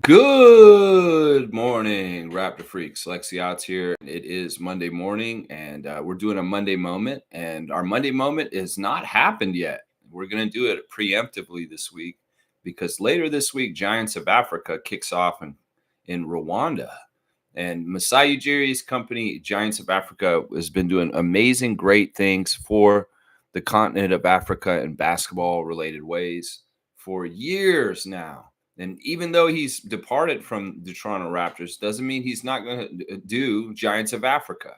Good morning, Raptor Freaks. Lexiot's here. It is Monday morning, and we're doing a Monday moment. And our Monday moment has not happened yet. We're going to do it preemptively this week because later this week, Giants of Africa kicks off in Rwanda. And Masai Ujiri's company, Giants of Africa, has been doing amazing, great things for the continent of Africa in basketball related ways for years now. And even though he's departed from the Toronto Raptors, doesn't mean he's not going to do Giants of Africa.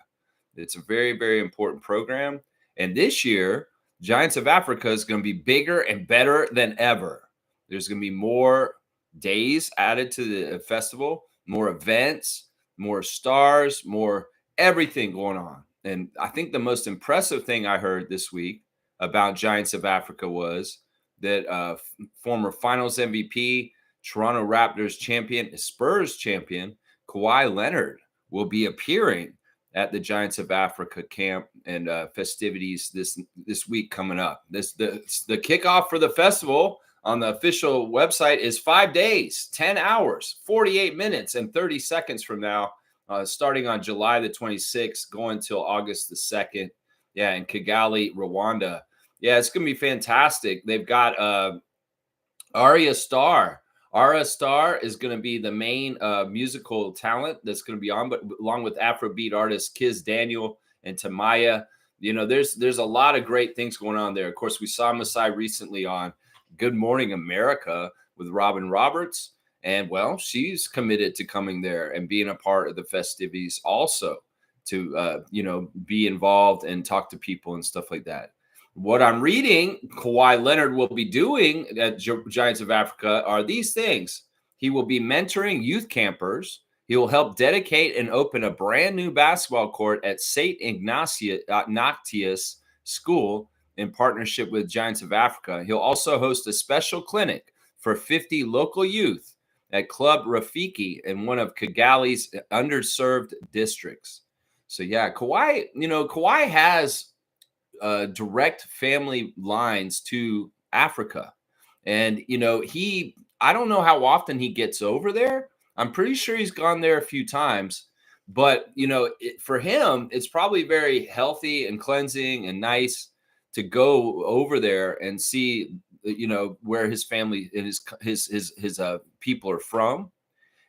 It's a very, very important program. And this year, Giants of Africa is going to be bigger and better than ever. There's going to be more days added to the festival, more events, more stars, more everything going on. And I think the most impressive thing I heard this week about Giants of Africa was that former Finals MVP, Toronto Raptors champion, Spurs champion, Kawhi Leonard will be appearing at the Giants of Africa camp and festivities this week coming up. The kickoff for the festival on the official website is 5 days, 10 hours, 48 minutes, and 30 seconds from now, starting on July the 26th, going till August the 2nd. Yeah, in Kigali, Rwanda. Yeah, it's going to be fantastic. They've got Arya Starr. Ara Star is going to be the main musical talent that's going to be on, but along with Afrobeat artists Kiz Daniel and Tamaya. You know, there's a lot of great things going on there. Of course, we saw Masai recently on Good Morning America with Robin Roberts. And, well, she's committed to coming there and being a part of the festivities also to, be involved and talk to people and stuff like that. What I'm reading Kawhi Leonard will be doing at Giants of Africa are these things. He will be mentoring youth campers. He will help dedicate and open a brand new basketball court at St. Ignatius School in partnership with Giants of Africa. He'll also host a special clinic for 50 local youth at Club Rafiki in one of Kigali's underserved districts. So, yeah, Kawhi has direct family lines to Africa. And, I don't know how often he gets over there. I'm pretty sure he's gone there a few times. But, for him, it's probably very healthy and cleansing and nice to go over there and see, where his family and his people are from.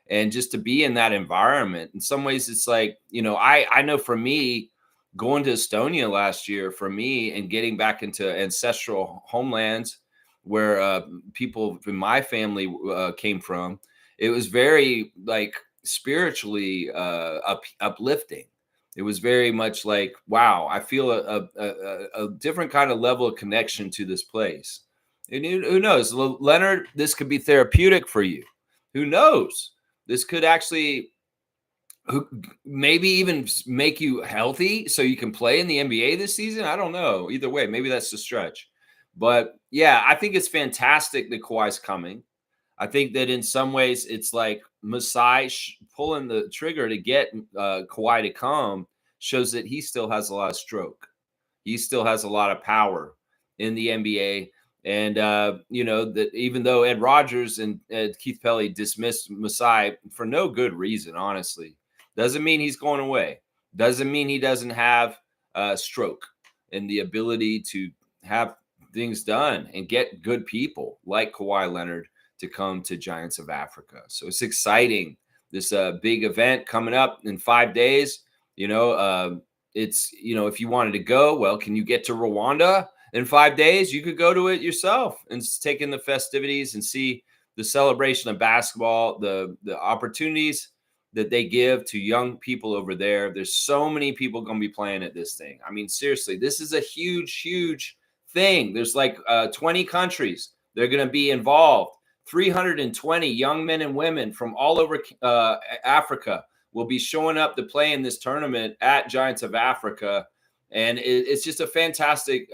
And just to be in that environment. In some ways, it's like, I know for me, going to Estonia last year for me and getting back into ancestral homelands where people in my family came from, it was very spiritually uplifting. It was very much like, wow, I feel a different kind of level of connection to this place. And who knows, Leonard, this could be therapeutic for you. Who knows? This could actually maybe even make you healthy so you can play in the NBA this season. I don't know. Either way, maybe that's the stretch. But yeah, I think it's fantastic that Kawhi's coming. I think that in some ways it's like Masai pulling the trigger to get Kawhi to come shows that he still has a lot of stroke. He still has a lot of power in the NBA. And, that even though Ed Rogers and Keith Pelly dismissed Masai for no good reason, honestly, doesn't mean he's going away. Doesn't mean he doesn't have a stroke and the ability to have things done and get good people like Kawhi Leonard to come to Giants of Africa. So it's exciting. This big event coming up in 5 days. It's, if you wanted to go, well, can you get to Rwanda in 5 days? You could go to it yourself and take in the festivities and see the celebration of basketball, the opportunities that they give to young people over there. There's so many people going to be playing at this thing. I mean, seriously, this is a huge, huge thing. There's 20 countries. They're going to be involved. 320 young men and women from all over Africa will be showing up to play in this tournament at Giants of Africa. And it's just a fantastic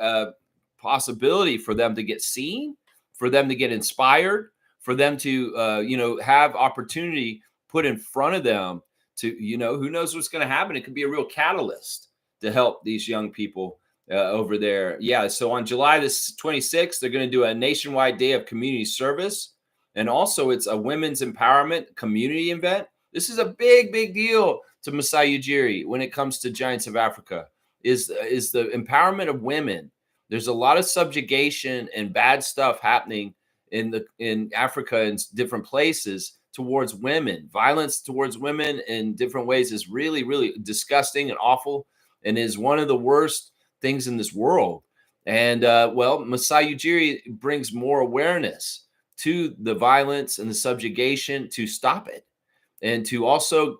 possibility for them to get seen, for them to get inspired, for them to, have opportunity put in front of them to, who knows what's going to happen. It could be a real catalyst to help these young people over there. Yeah. So on July the 26th, they're going to do a nationwide day of community service. And also, it's a women's empowerment community event. This is a big, big deal to Masai Ujiri when it comes to Giants of Africa. Is the empowerment of women. There's a lot of subjugation and bad stuff happening in Africa and different places towards women. Violence towards women in different ways is really, really disgusting and awful, and is one of the worst things in this world. And Masai Ujiri brings more awareness to the violence and the subjugation to stop it, and to also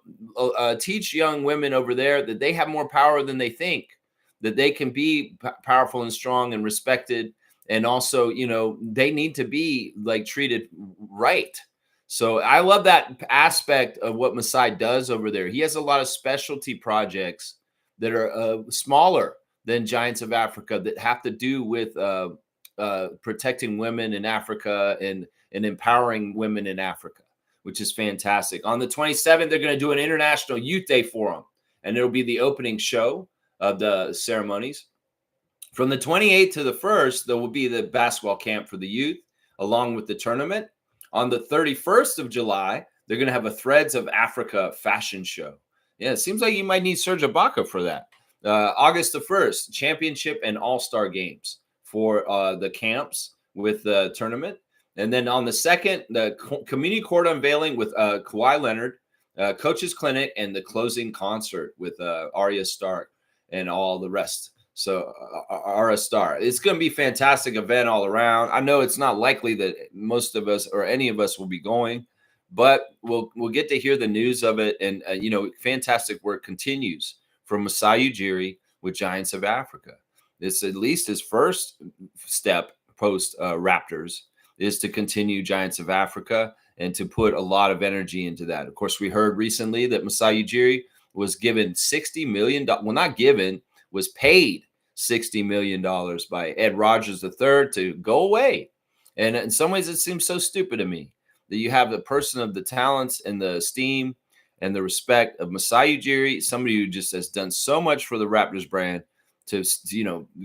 teach young women over there that they have more power than they think, that they can be powerful and strong and respected. And also, they need to be like treated right. So I love that aspect of what Masai does over there. He has a lot of specialty projects that are smaller than Giants of Africa that have to do with protecting women in Africa and empowering women in Africa, which is fantastic. On the 27th, they're going to do an International Youth Day Forum, and it'll be the opening show of the ceremonies. From the 28th to the 1st, there will be the basketball camp for the youth, along with the tournament. On the 31st of July, they're going to have a Threads of Africa fashion show. Yeah, it seems like you might need Serge Ibaka for that. August the 1st, championship and all-star games for the camps with the tournament. And then on the 2nd, the community court unveiling with Kawhi Leonard, coaches clinic, and the closing concert with Arya Stark and all the rest. So Arya Star. It's going to be a fantastic event all around. I know it's not likely that most of us or any of us will be going, but we'll get to hear the news of it. And, fantastic work continues from Masai Ujiri with Giants of Africa. It's at least his first step post Raptors is to continue Giants of Africa and to put a lot of energy into that. Of course, we heard recently that Masai Ujiri was given $60 million. Well, not given, was paid $60 million by Ed Rogers III to go away. And in some ways, it seems so stupid to me that you have the person of the talents and the esteem and the respect of Masai Ujiri, somebody who just has done so much for the Raptors brand, to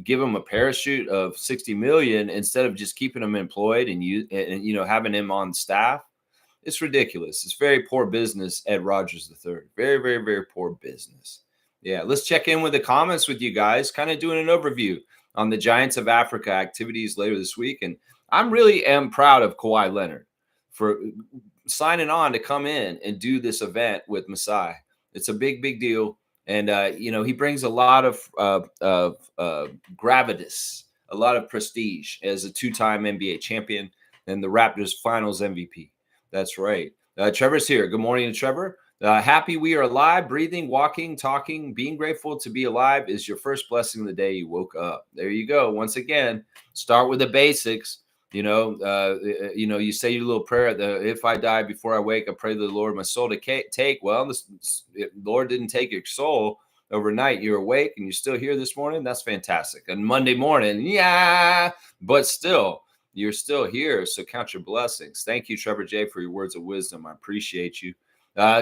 give him a parachute of 60 million instead of just keeping him employed and having him on staff. It's ridiculous. It's very poor business, Ed Rogers III. Very, very, very poor business. Yeah, let's check in with the comments with you guys, kind of doing an overview on the Giants of Africa activities later this week. And I'm really am proud of Kawhi Leonard for signing on to come in and do this event with Masai. It's a big, big deal. And, he brings a lot of gravitas, a lot of prestige as a two-time NBA champion and the Raptors finals MVP. That's right. Trevor's here. Good morning to Trevor. Happy we are alive, breathing, walking, talking, being grateful to be alive is your first blessing of the day you woke up. There you go. Once again, start with the basics. You say your little prayer. If I die before I wake, I pray to the Lord my soul to take. Well, the Lord didn't take your soul overnight. You're awake and you're still here this morning. That's fantastic. And Monday morning, yeah, but still, you're still here. So count your blessings. Thank you, Trevor J, for your words of wisdom. I appreciate you.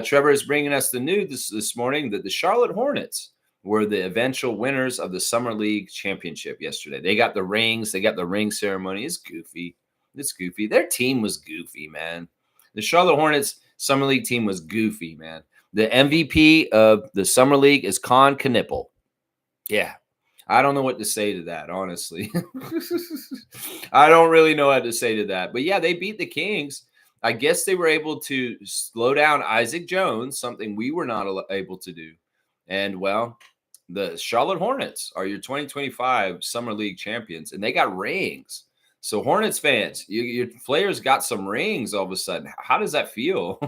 Trevor is bringing us the news this morning that the Charlotte Hornets were the eventual winners of the Summer League Championship yesterday. They got the rings. They got the ring ceremony. It's goofy. Their team was goofy, man. The Charlotte Hornets Summer League team was goofy, man. The MVP of the Summer League is Con Knipple. Yeah. I don't know what to say to that, honestly. I don't really know what to say to that. But, yeah, they beat the Kings. I guess they were able to slow down Isaac Jones, something we were not able to do. And, well, the Charlotte Hornets are your 2025 Summer League champions, and they got rings. So, Hornets fans, your players got some rings all of a sudden. How does that feel?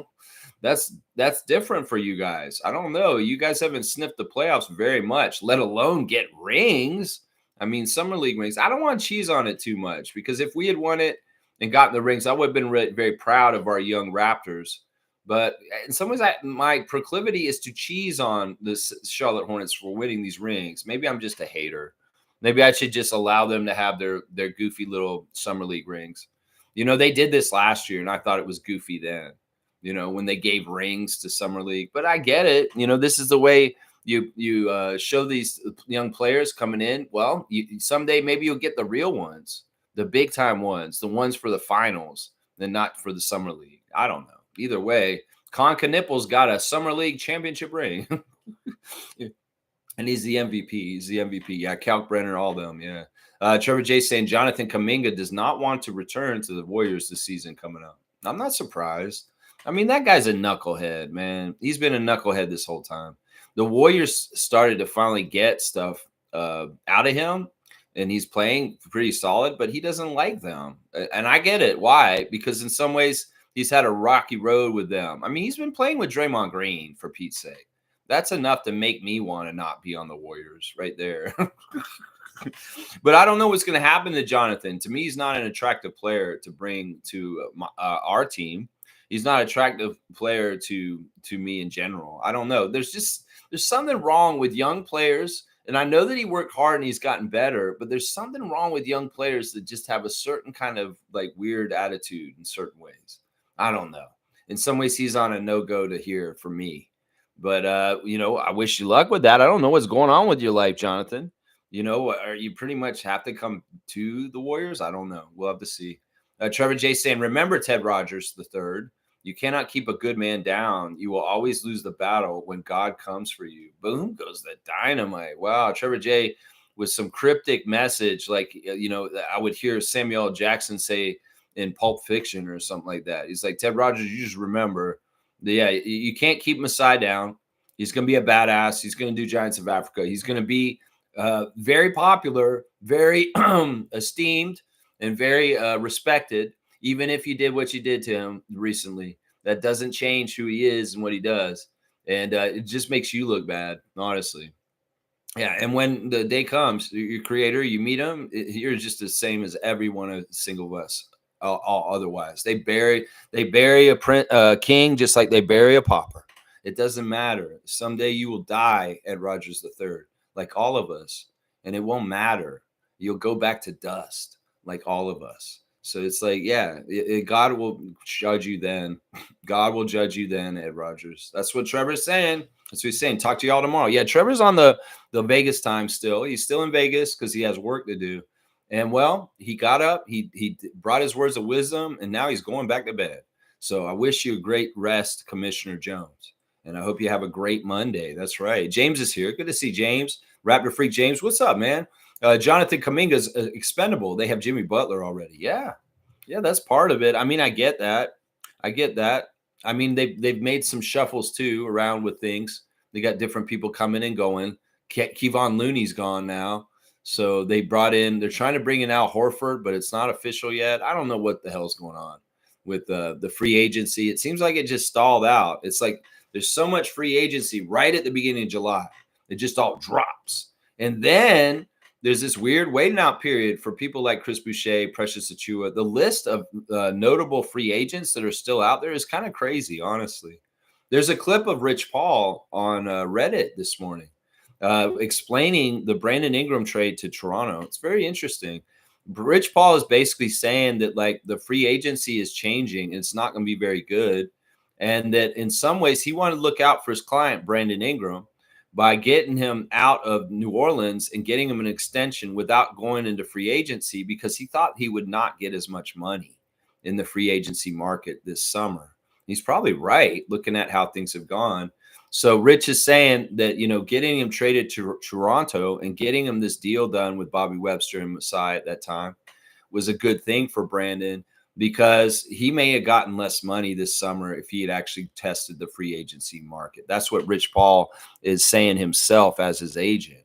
That's different for you guys. I don't know. You guys haven't sniffed the playoffs very much, let alone get rings. I mean, Summer League rings. I don't want to cheese on it too much because if we had won it and gotten the rings, I would have been very proud of our young Raptors. But in some ways, my proclivity is to cheese on the Charlotte Hornets for winning these rings. Maybe I'm just a hater. Maybe I should just allow them to have their goofy little Summer League rings. They did this last year, and I thought it was goofy then, when they gave rings to Summer League. But I get it. This is the way you show these young players coming in. Well, someday maybe you'll get the real ones, the big-time ones, the ones for the finals. and not for the summer league. I don't know. Either way, Con Knipples got a summer league championship ring. And he's the MVP. He's the MVP. Yeah, Kalkbrenner, all them. Yeah. Trevor J saying Jonathan Kuminga does not want to return to the Warriors this season coming up. I'm not surprised. I mean, that guy's a knucklehead, man. He's been a knucklehead this whole time. The Warriors started to finally get stuff out of him, and he's playing pretty solid, but he doesn't like them. And I get it. Why? Because in some ways, he's had a rocky road with them. I mean, he's been playing with Draymond Green, for Pete's sake. That's enough to make me want to not be on the Warriors right there. But I don't know what's going to happen to Jonathan. To me, he's not an attractive player to bring to our team. He's not an attractive player to me in general. I don't know. There's something wrong with young players. And I know that he worked hard and he's gotten better, but there's something wrong with young players that just have a certain kind of like weird attitude in certain ways. I don't know. In some ways, he's on a no-go to here for me. But, I wish you luck with that. I don't know what's going on with your life, Jonathan. Are you pretty much have to come to the Warriors? I don't know. We'll have to see. Trevor J saying, remember Ted Rogers III. You cannot keep a good man down. You will always lose the battle when God comes for you. Boom goes the dynamite. Wow. Trevor J with some cryptic message. Like, I would hear Samuel L. Jackson say in Pulp Fiction or something like that. He's like, Ted Rogers, you just remember. Yeah, you can't keep Masai down. He's going to be a badass. He's going to do Giants of Africa. He's going to be very popular, very esteemed, and very respected, even if you did what you did to him recently. That doesn't change who he is and what he does. And it just makes you look bad, honestly. Yeah, and when the day comes, your creator, you meet him, you're just the same as every one of single of us. All otherwise, they bury a king just like they bury a pauper. It doesn't matter. Someday you will die, Ed Rogers III, like all of us, and it won't matter. You'll go back to dust, like all of us. So it's like, yeah, God will judge you then. God will judge you then, Ed Rogers. That's what Trevor's saying. That's what he's saying. Talk to y'all tomorrow. Yeah, Trevor's on the Vegas time still. He's still in Vegas because he has work to do. And, well, he got up, he brought his words of wisdom, and now he's going back to bed. So I wish you a great rest, Commissioner Jones. And I hope you have a great Monday. That's right. James is here. Good to see James. Raptor Freak James, what's up, man? Jonathan Kuminga's expendable. They have Jimmy Butler already. Yeah, that's part of it. I mean, I get that. I mean, they've made some shuffles, too, around with things. They got different people coming and going. Kevon Looney's gone now. So they're trying to bring in Al Horford, but it's not official yet. I don't know what the hell's going on with the free agency. It seems like it just stalled out. It's like there's so much free agency right at the beginning of July. It just all drops. And then there's this weird waiting out period for people like Chris Boucher, Precious Achiuwa. The list of notable free agents that are still out there is kind of crazy, honestly. There's a clip of Rich Paul on Reddit this morning. Explaining the Brandon Ingram trade to Toronto. It's very interesting. Rich Paul is basically saying that like the free agency is changing. It's not going to be very good. And that in some ways he wanted to look out for his client, Brandon Ingram, by getting him out of New Orleans and getting him an extension without going into free agency because he thought he would not get as much money in the free agency market this summer. He's probably right looking at how things have gone. So Rich is saying that, getting him traded to Toronto and getting him this deal done with Bobby Webster and Masai at that time was a good thing for Brandon because he may have gotten less money this summer if he had actually tested the free agency market. That's what Rich Paul is saying himself as his agent,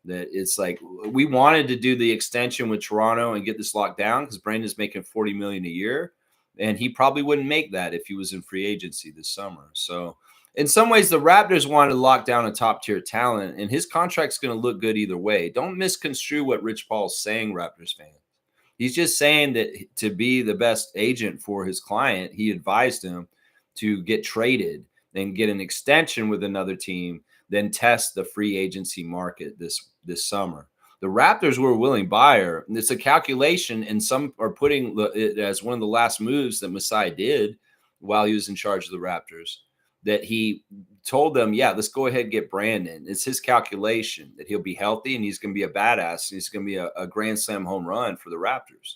that it's like we wanted to do the extension with Toronto and get this locked down because Brandon's making $40 million a year, and he probably wouldn't make that if he was in free agency this summer. So in some ways, the Raptors wanted to lock down a top-tier talent, and his contract's going to look good either way. Don't misconstrue what Rich Paul's saying, Raptors fans. He's just saying that to be the best agent for his client, he advised him to get traded and get an extension with another team, then test the free agency market this summer. The Raptors were a willing buyer. And it's a calculation, and some are putting it as one of the last moves that Masai did while he was in charge of the Raptors, that he told them, yeah, let's go ahead and get Brandon. It's his calculation that he'll be healthy and he's going to be a badass and he's going to be a grand slam home run for the Raptors.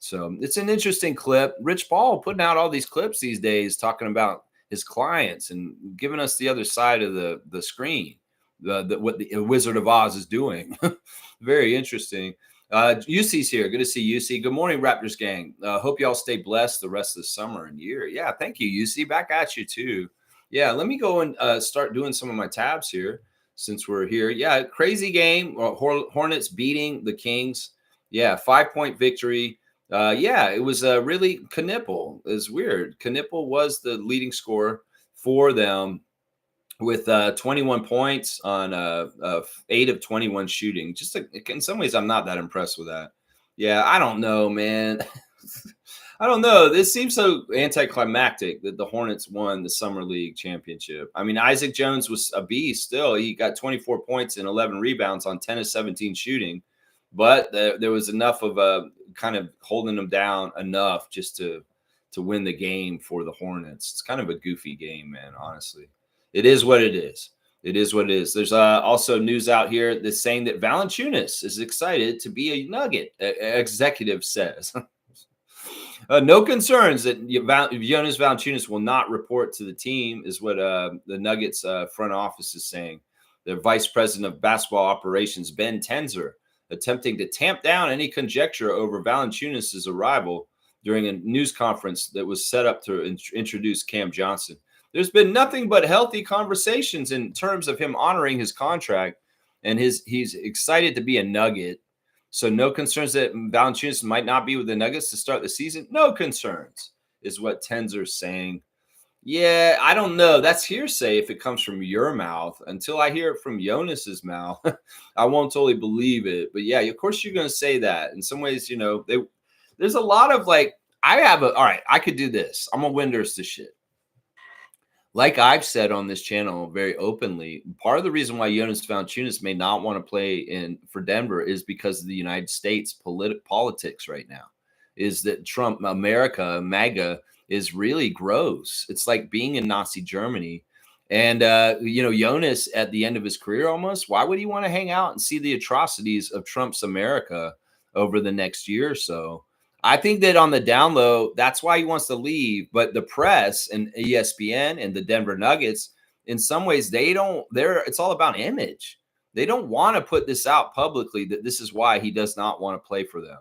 So it's an interesting clip. Rich Paul putting out all these clips these days, talking about his clients and giving us the other side of the screen, what the Wizard of Oz is doing. Very interesting. UC's here. Good to see UC. Good morning, Raptors gang. Hope y'all stay blessed the rest of the summer and year. Yeah, thank you, UC. Back at you too. Yeah, let me go and start doing some of my tabs here since we're here. Yeah, crazy game. Hornets beating the Kings. Yeah, 5-point victory. Yeah, it was really Knipple. It's weird. Knipple was the leading scorer for them with 21 points on 8 of 21 shooting. Just in some ways, I'm not that impressed with that. Yeah, I don't know, man. I don't know. This seems so anticlimactic that the Hornets won the Summer League championship. I mean, Isaac Jones was a beast still. He got 24 points and 11 rebounds on 10 of 17 shooting. But there was enough of kind of holding them down enough just to win the game for the Hornets. It's kind of a goofy game, man, honestly. It is what it is. It is what it is. There's also news out here that's saying that Valanciunas is excited to be a Nugget, executive says. No concerns that Jonas Valanciunas will not report to the team is what the Nuggets front office is saying. The vice president of basketball operations, Ben Tenzer, attempting to tamp down any conjecture over Valanciunas' arrival during a news conference that was set up to introduce Cam Johnson. There's been nothing but healthy conversations in terms of him honoring his contract, and he's excited to be a Nugget. So no concerns that Valanciunas might not be with the Nuggets to start the season. No concerns is what Tenzer's saying. Yeah, I don't know. That's hearsay if it comes from your mouth. Until I hear it from Jonas's mouth, I won't totally believe it. But yeah, of course you're going to say that. In some ways, there's a lot of all right, I could do this. I'm going to Winders to shit. Like I've said on this channel very openly, part of the reason why Jonas Valanciunas may not want to play for Denver is because of the United States politics right now. Is that Trump, America, MAGA is really gross. It's like being in Nazi Germany. And, Jonas at the end of his career almost, why would he want to hang out and see the atrocities of Trump's America over the next year or so? I think that on the down low, that's why he wants to leave. But the press and ESPN and the Denver Nuggets, in some ways, it's all about image. They don't want to put this out publicly that this is why he does not want to play for them.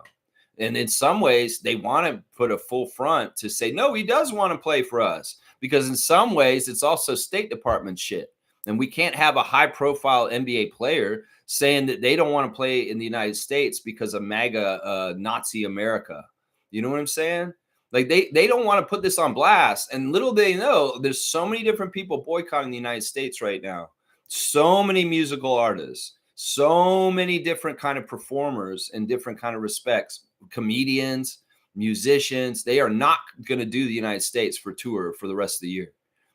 And in some ways, they want to put a full front to say, no, he does want to play for us. Because in some ways, it's also State Department shit. And we can't have a high-profile NBA player saying that they don't want to play in the United States because of MAGA Nazi America. You know what I'm saying? Like they don't want to put this on blast. And little they know, there's so many different people boycotting the United States right now. So many musical artists, so many different kind of performers in different kind of respects, comedians, musicians. They are not going to do the United States for tour for the rest of the year.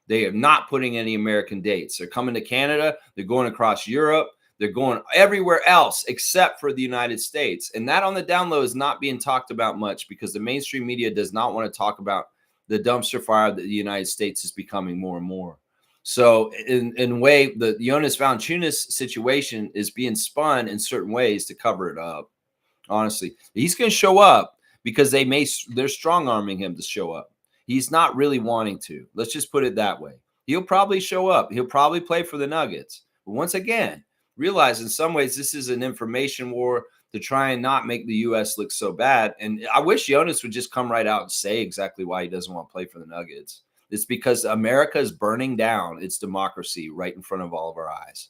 They are not putting any American dates. They're coming to Canada. They're going across Europe. They're going everywhere else except for the United States. And that on the down low is not being talked about much because the mainstream media does not want to talk about the dumpster fire that the United States is becoming more and more. So in a way, the Jonas Valanciunas situation is being spun in certain ways to cover it up. Honestly, he's going to show up because they're strong arming him to show up. He's not really wanting to. Let's just put it that way. He'll probably show up. He'll probably play for the Nuggets. But once again, realize in some ways this is an information war to try and not make the U.S. look so bad. And I wish Jonas would just come right out and say exactly why he doesn't want to play for the Nuggets. It's because America is burning down its democracy right in front of all of our eyes.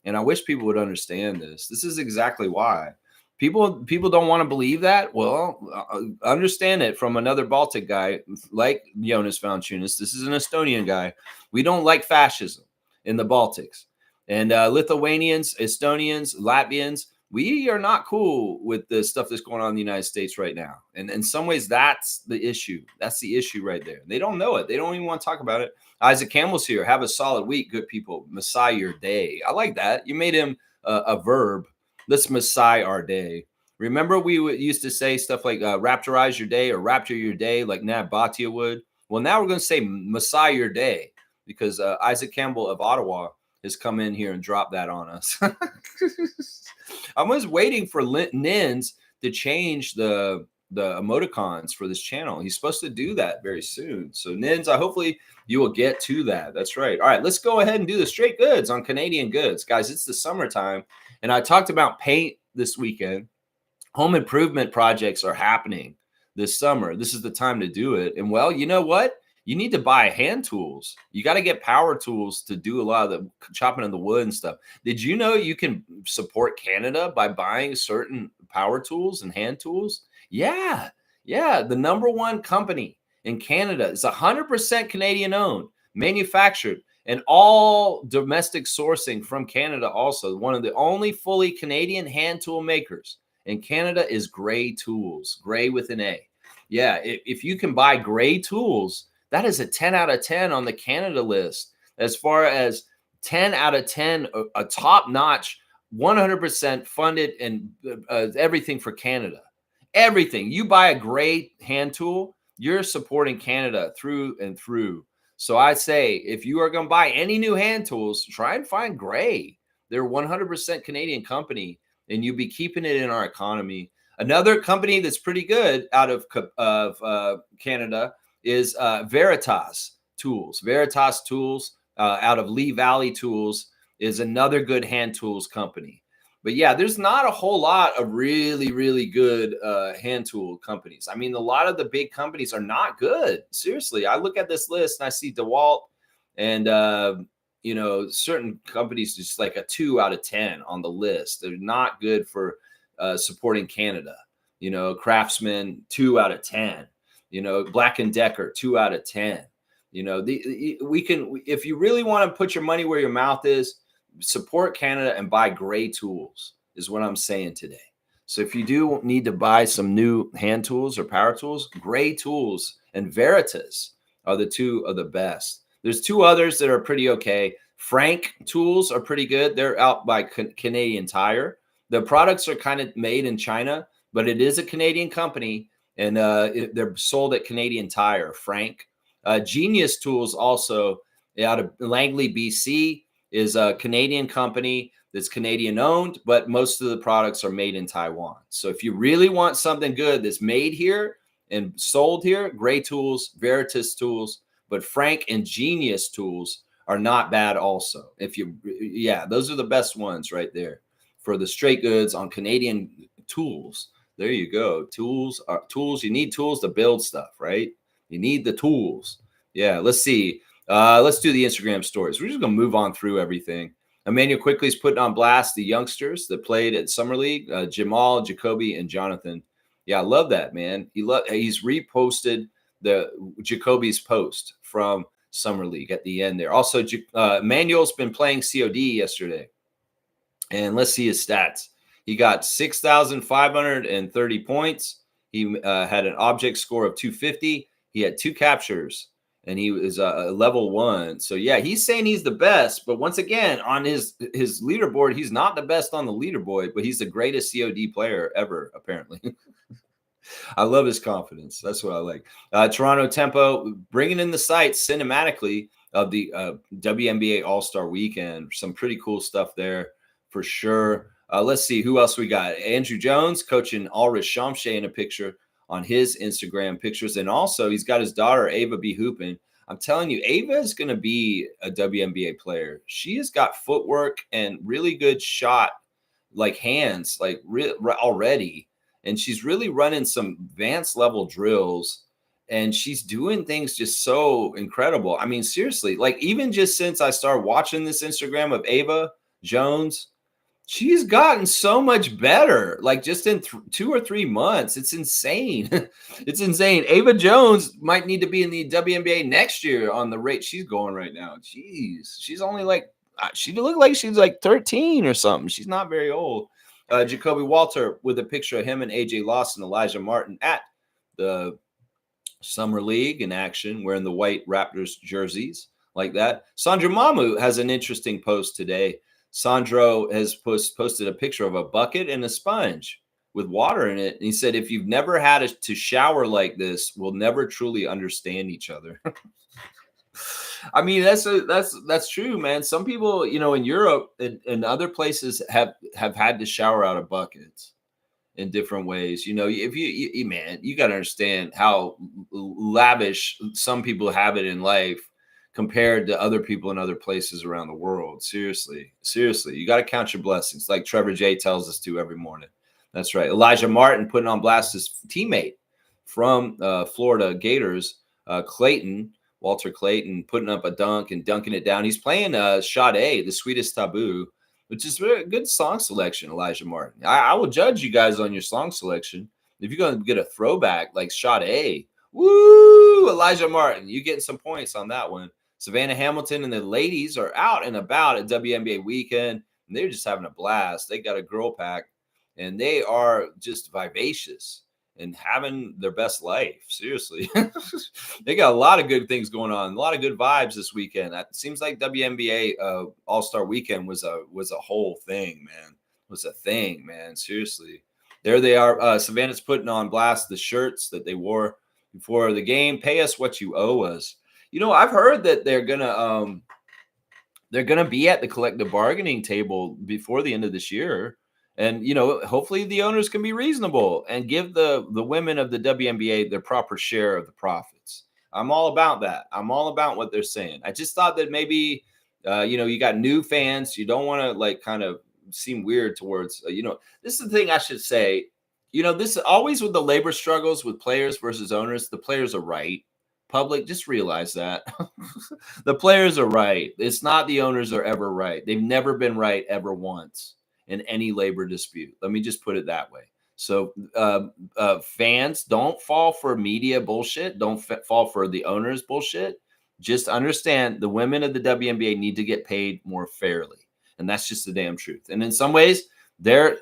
And I wish people would understand this. This is exactly why. People don't want to believe that. Well, understand it from another Baltic guy like Jonas Valanciunas. This is an Estonian guy. We don't like fascism in the Baltics. And Lithuanians, Estonians, Latvians, we are not cool with the stuff that's going on in the United States right now. And in some ways, that's the issue. That's the issue right there. They don't know it. They don't even want to talk about it. Isaac Campbell's here. Have a solid week, good people. Masai your day. I like that. You made him a verb. Let's Masai our day. Remember we used to say stuff like raptorize your day or rapture your day like Nat Bhatia would? Well, now we're going to say Masai your day because Isaac Campbell of Ottawa has come in here and dropped that on us. I was waiting for Nins to change the emoticons for this channel. He's supposed to do that very soon. So Nins, hopefully you will get to that. That's right. All right, let's go ahead and do the straight goods on Canadian goods. Guys, it's the summertime. And I talked about paint this weekend. Home improvement projects are happening this summer. This is the time to do it. And well, you know what? You need to buy hand tools. You got to get power tools to do a lot of the chopping of the wood and stuff. Did you know you can support Canada by buying certain power tools and hand tools? Yeah. Yeah. The number one company in Canada is 100% Canadian owned, manufactured, and all domestic sourcing from Canada. Also, one of the only fully Canadian hand tool makers in Canada is Gray Tools, Gray with an A. Yeah. If you can buy Gray Tools, that is a 10 out of 10 on the Canada list. As far as 10 out of 10, a top-notch, 100% funded and everything for Canada. Everything. You buy a Gray hand tool, you're supporting Canada through and through. So I say, if you are going to buy any new hand tools, try and find Gray. They're 100% Canadian company, and you'll be keeping it in our economy. Another company that's pretty good out of Canada is Veritas Tools. Veritas Tools out of Lee Valley Tools is another good hand tools company. But yeah, there's not a whole lot of really, really good hand tool companies. I mean, a lot of the big companies are not good. Seriously, I look at this list and I see DeWalt and, certain companies just like a 2 out of 10 on the list. They're not good for supporting Canada. Craftsman, 2 out of 10. Black & Decker, 2 out of 10. We can, if you really want to put your money where your mouth is, support Canada and buy Gray tools is what I'm saying today. So if you do need to buy some new hand tools or power tools, Gray Tools and Veritas are the two of the best. There's two others that are pretty okay. Frank Tools are pretty good. They're out by Canadian Tire. The products are kind of made in China, but it is a Canadian company. And they're sold at Canadian Tire, Frank. Genius Tools, also out of Langley, BC, is a Canadian company that's Canadian owned, but most of the products are made in Taiwan. So if you really want something good that's made here and sold here, Gray Tools, Veritas Tools, but Frank and Genius Tools are not bad also. Those are the best ones right there for the straight goods on Canadian tools. There you go. Tools are tools. You need tools to build stuff, right? You need the tools. Yeah, let's see. Let's do the Instagram stories. We're just going to move on through everything. Emmanuel quickly is putting on blast the youngsters that played at Summer League, Jamal, Jacoby, and Jonathan. Yeah, I love that, man. He's reposted Jacoby's post from Summer League at the end there. Also, Emmanuel's been playing COD yesterday. And let's see his stats. He got 6,530 points. He had an object score of 250. He had 2 captures, and he was a level 1. So, yeah, he's saying he's the best. But once again, on his leaderboard, he's not the best on the leaderboard, but he's the greatest COD player ever, apparently. I love his confidence. That's what I like. Toronto Tempo bringing in the sights cinematically of the WNBA All-Star Weekend. Some pretty cool stuff there for sure. Let's see who else we got. Andrew Jones coaching Ulrich Shamshay in a picture on his Instagram pictures. And also he's got his daughter, Ava, be hooping. I'm telling you, Ava is going to be a WNBA player. She has got footwork and really good shot, like hands, like already. And she's really running some advanced level drills. And she's doing things just so incredible. I mean, seriously, like even just since I started watching this Instagram of Ava Jones, she's gotten so much better, like just in 2 or 3 months. It's insane. It's insane. Ava Jones might need to be in the WNBA next year on the rate she's going right now. Jeez, she's only like, she looked like she's like 13 or something. She's not very old. Jacoby Walter with a picture of him and AJ Lawson, Elijah Martin at the Summer League in action, wearing the white Raptors jerseys like that. Sandra Mamu has an interesting post today. Sandro has posted a picture of a bucket and a sponge with water in it. And he said, if you've never had to shower like this, we'll never truly understand each other. I mean, that's true, man. Some people, in Europe and other places have had to shower out of buckets. in different ways. If man, you got to understand how lavish some people have it in life compared to other people in other places around the world. Seriously, you got to count your blessings, like Trevor J tells us to every morning. That's right. Elijah Martin putting on blast his teammate from Florida Gators, Walter Clayton, putting up a dunk and dunking it down. He's playing Sade, The Sweetest Taboo, which is a good song selection, Elijah Martin. I will judge you guys on your song selection. If you're going to get a throwback like Sade, woo, Elijah Martin, you getting some points on that one. Savannah Hamilton and the ladies are out and about at WNBA weekend, and they're just having a blast. They got a girl pack, and they are just vivacious and having their best life. Seriously. They got a lot of good things going on, a lot of good vibes this weekend. It seems like WNBA All-Star Weekend was a whole thing, man. Was a thing, man. Seriously. There they are. Savannah's putting on blast the shirts that they wore before the game. Pay us what you owe us. I've heard that they're gonna be at the collective bargaining table before the end of this year. And, hopefully the owners can be reasonable and give the women of the WNBA their proper share of the profits. I'm all about that. I'm all about what they're saying. I just thought that maybe, you got new fans. You don't want to kind of seem weird towards, this is the thing I should say. This is always with the labor struggles with players versus owners. The players are right. Public, just realize that. The players are right. It's not the owners are ever right. They've never been right ever once in any labor dispute. Let me just put it that way. So fans, don't fall for media bullshit. Don't fall for the owners bullshit. Just understand the women of the WNBA need to get paid more fairly. And that's just the damn truth. And in some ways, their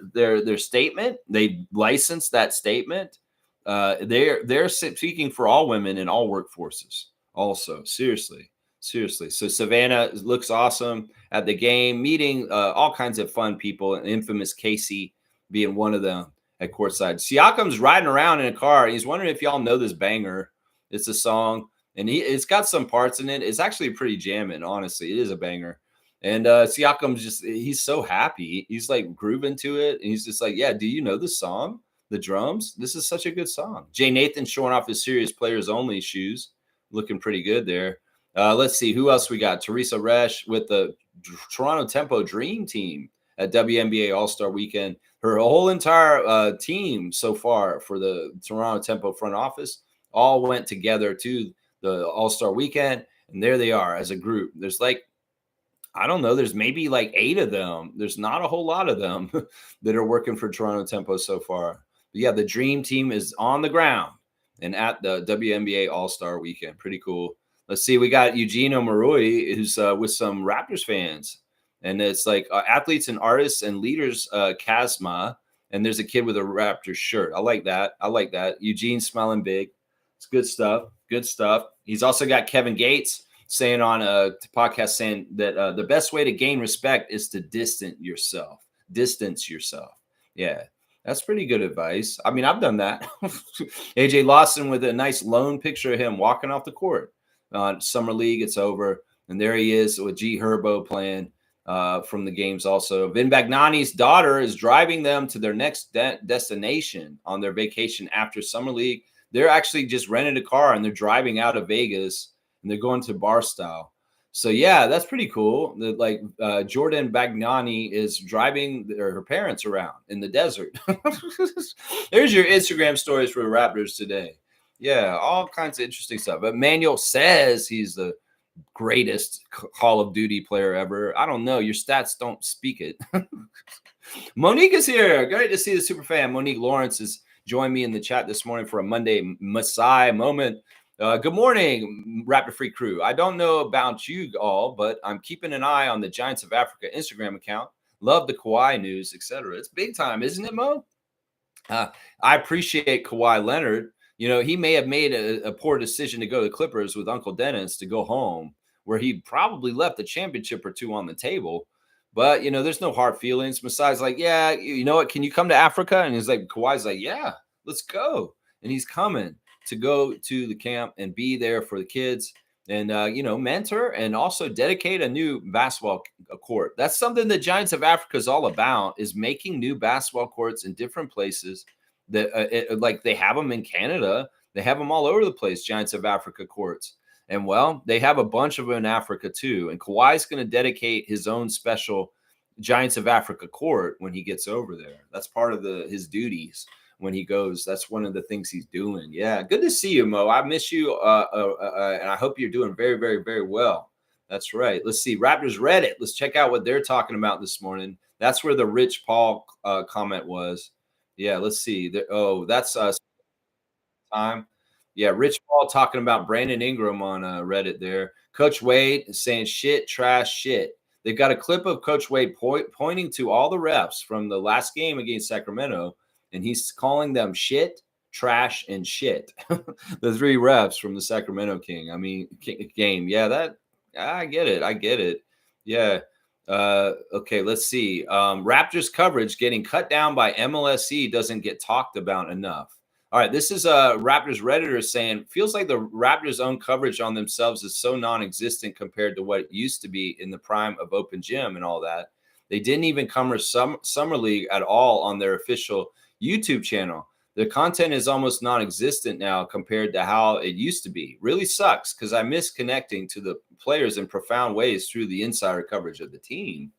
statement, they licensed that statement. They're speaking for all women in all workforces also. Seriously. So Savannah looks awesome at the game, meeting all kinds of fun people, and infamous Casey being one of them at courtside. Siakam's riding around in a car. He's wondering if y'all know this banger. It's a song, and it's got some parts in it. It's actually pretty jamming, honestly. It is a banger. And Siakam's he's so happy. He's like grooving to it. And he's just like, yeah, do you know the song? The drums? This is such a good song. Jay Nathan showing off his serious players only shoes. Looking pretty good there. Let's see who else we got. Teresa Resch with the Toronto Tempo Dream Team at WNBA All-Star Weekend. Her whole entire team so far for the Toronto Tempo front office all went together to the All-Star Weekend, and there they are as a group. There's there's maybe 8 of them. There's not a whole lot of them that are working for Toronto Tempo so far. But yeah, the Dream Team is on the ground and at the WNBA All-Star Weekend. Pretty cool. Let's see. We got Eugenio Marui, who's with some Raptors fans. And it's athletes and artists and leaders, Chasma. And there's a kid with a Raptors shirt. I like that. Eugene smiling big. It's good stuff. He's also got Kevin Gates saying on a podcast saying that the best way to gain respect is to distance yourself. Yeah. That's pretty good advice. I mean, I've done that. AJ Lawson with a nice lone picture of him walking off the court. Summer League, it's over. And there he is with G Herbo playing from the games also. Vin Bagnani's daughter is driving them to their next destination on their vacation after Summer League. They're actually just rented a car and they're driving out of Vegas and they're going to Barstow. So, yeah, that's pretty cool. Jordan Bagnani is driving her parents around in the desert. There's your Instagram stories for the Raptors today. Yeah, all kinds of interesting stuff. But Manuel says he's the greatest Call of Duty player ever. I don't know. Your stats don't speak it. Monique is here. Great to see the super fan. Monique Lawrence has joined me in the chat this morning for a Monday Masai moment. Good morning, Raptor Freak crew. I don't know about you all, but I'm keeping an eye on the Giants of Africa Instagram account. Love the Kawhi news, etc. It's big time, isn't it, Mo? I appreciate Kawhi Leonard. He may have made a poor decision to go to the Clippers with Uncle Dennis to go home, where he probably left a championship or two on the table. But, there's no hard feelings. Masai's like, yeah, you know what? Can you come to Africa? And he's like, Kawhi's like, yeah, let's go. And he's coming to go to the camp and be there for the kids. and mentor and also dedicate a new basketball court. That's something the Giants of Africa is all about, is making new basketball courts in different places. That like they have them in Canada, they have them all over the place. Giants of Africa courts, and well, they have a bunch of them in Africa too. And Kawhi's going to dedicate his own special Giants of Africa court when he gets over there. That's part of his duties when he goes. That's one of the things he's doing. Yeah, good to see you, Mo. I miss you, and I hope you're doing very, very, very well. That's right. Let's see. Raptors Reddit. Let's check out what they're talking about this morning. That's where the Rich Paul comment was. Yeah, let's see. That's time. Yeah, Rich Paul talking about Brandon Ingram on Reddit there. Coach Wade saying shit, trash, shit. They've got a clip of Coach Wade pointing to all the refs from the last game against Sacramento, and he's calling them shit, trash, and shit. The three refs from the Sacramento game. Yeah, I get it. I get it. Yeah. Okay, let's see. Raptors coverage getting cut down by MLSE doesn't get talked about enough. All right, this is a Raptors Redditor saying, feels like the Raptors' own coverage on themselves is so non-existent compared to what it used to be in the prime of Open Gym and all that. They didn't even cover Summer League at all on their official YouTube channel. The content is almost non-existent now compared to how it used to be. Really sucks because I miss connecting to the players in profound ways through the insider coverage of the team.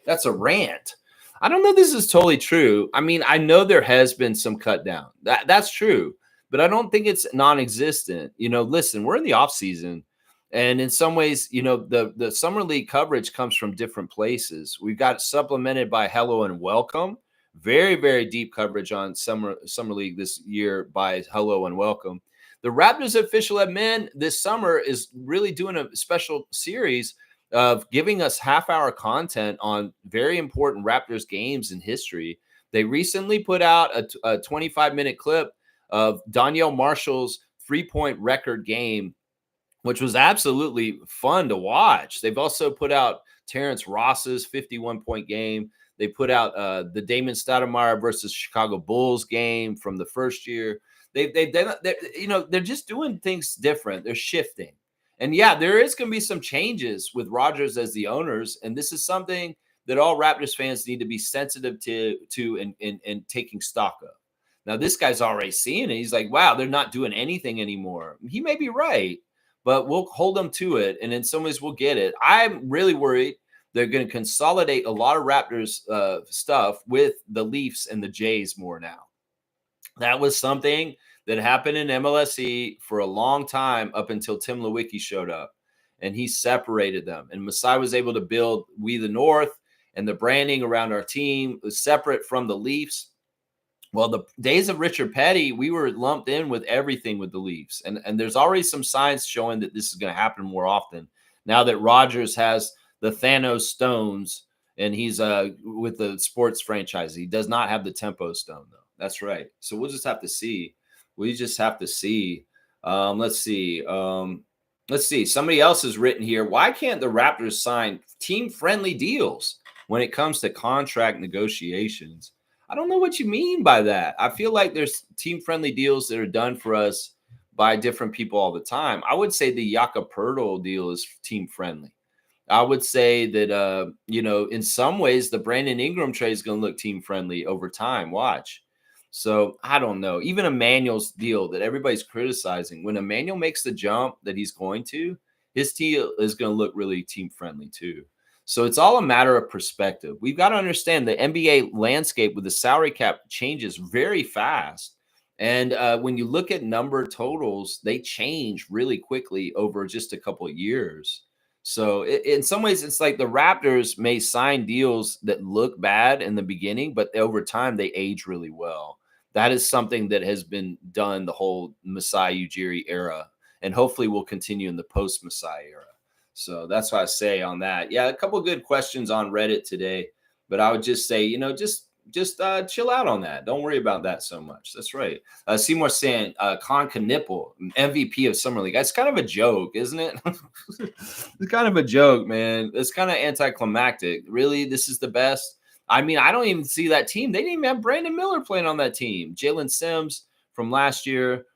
That's a rant. I don't know if this is totally true. I mean, I know there has been some cut down. That's true, but I don't think it's non-existent. Listen, we're in the off season, and in some ways, the Summer League coverage comes from different places. We've got supplemented by Hello and Welcome. Very, very deep coverage on Summer League this year by Hello and Welcome. The Raptors official admin this summer is really doing a special series of giving us half-hour content on very important Raptors games in history. They recently put out a 25-minute clip of Donyell Marshall's three-point record game, which was absolutely fun to watch. They've also put out Terrence Ross's 51-point game. They put out the Damon Stoudemire versus Chicago Bulls game from the first year. They're just doing things different. They're shifting. And yeah, there is going to be some changes with Rodgers as the owners. And this is something that all Raptors fans need to be sensitive to and taking stock of. Now, this guy's already seeing it. He's like, wow, they're not doing anything anymore. He may be right, but we'll hold them to it. And in some ways, we'll get it. I'm really worried they're going to consolidate a lot of Raptors stuff with the Leafs and the Jays more now. That was something that happened in MLSE for a long time up until Tim Lewicki showed up, and he separated them. And Masai was able to build We the North, and the branding around our team was separate from the Leafs. Well, the days of Richard Petty, we were lumped in with everything with the Leafs. And there's already some signs showing that this is going to happen more often now that Rodgers has the Thanos stones and he's with the sports franchise. He does not have the Tempo stone, though. That's right. So we'll just have to see. We just have to see. Let's see. Somebody else has written here. Why can't the Raptors sign team-friendly deals when it comes to contract negotiations? I don't know what you mean by that. I feel like there's team-friendly deals that are done for us by different people all the time. I would say the Jakob Poeltl deal is team-friendly. I would say that, in some ways, the Brandon Ingram trade is going to look team-friendly over time. Watch. So I don't know. Even Emmanuel's deal that everybody's criticizing, when Emmanuel makes the jump that he's going to, his deal is going to look really team friendly too. So it's all a matter of perspective. We've got to understand the NBA landscape with the salary cap changes very fast. And when you look at number totals, they change really quickly over just a couple of years. So in some ways, it's like the Raptors may sign deals that look bad in the beginning, but over time they age really well. That is something that has been done the whole Masai Ujiri era, and hopefully will continue in the post-Masai era. So that's what I say on that. Yeah, a couple of good questions on Reddit today, but I would just say, just chill out on that. Don't worry about that so much. That's right. Seymour saying Con Knipple, MVP of Summer League. That's kind of a joke, isn't it? It's kind of a joke, man. It's kind of anticlimactic. Really, this is the best. I mean, I don't even see that team. They didn't even have Brandon Miller playing on that team. Jalen Sims from last year.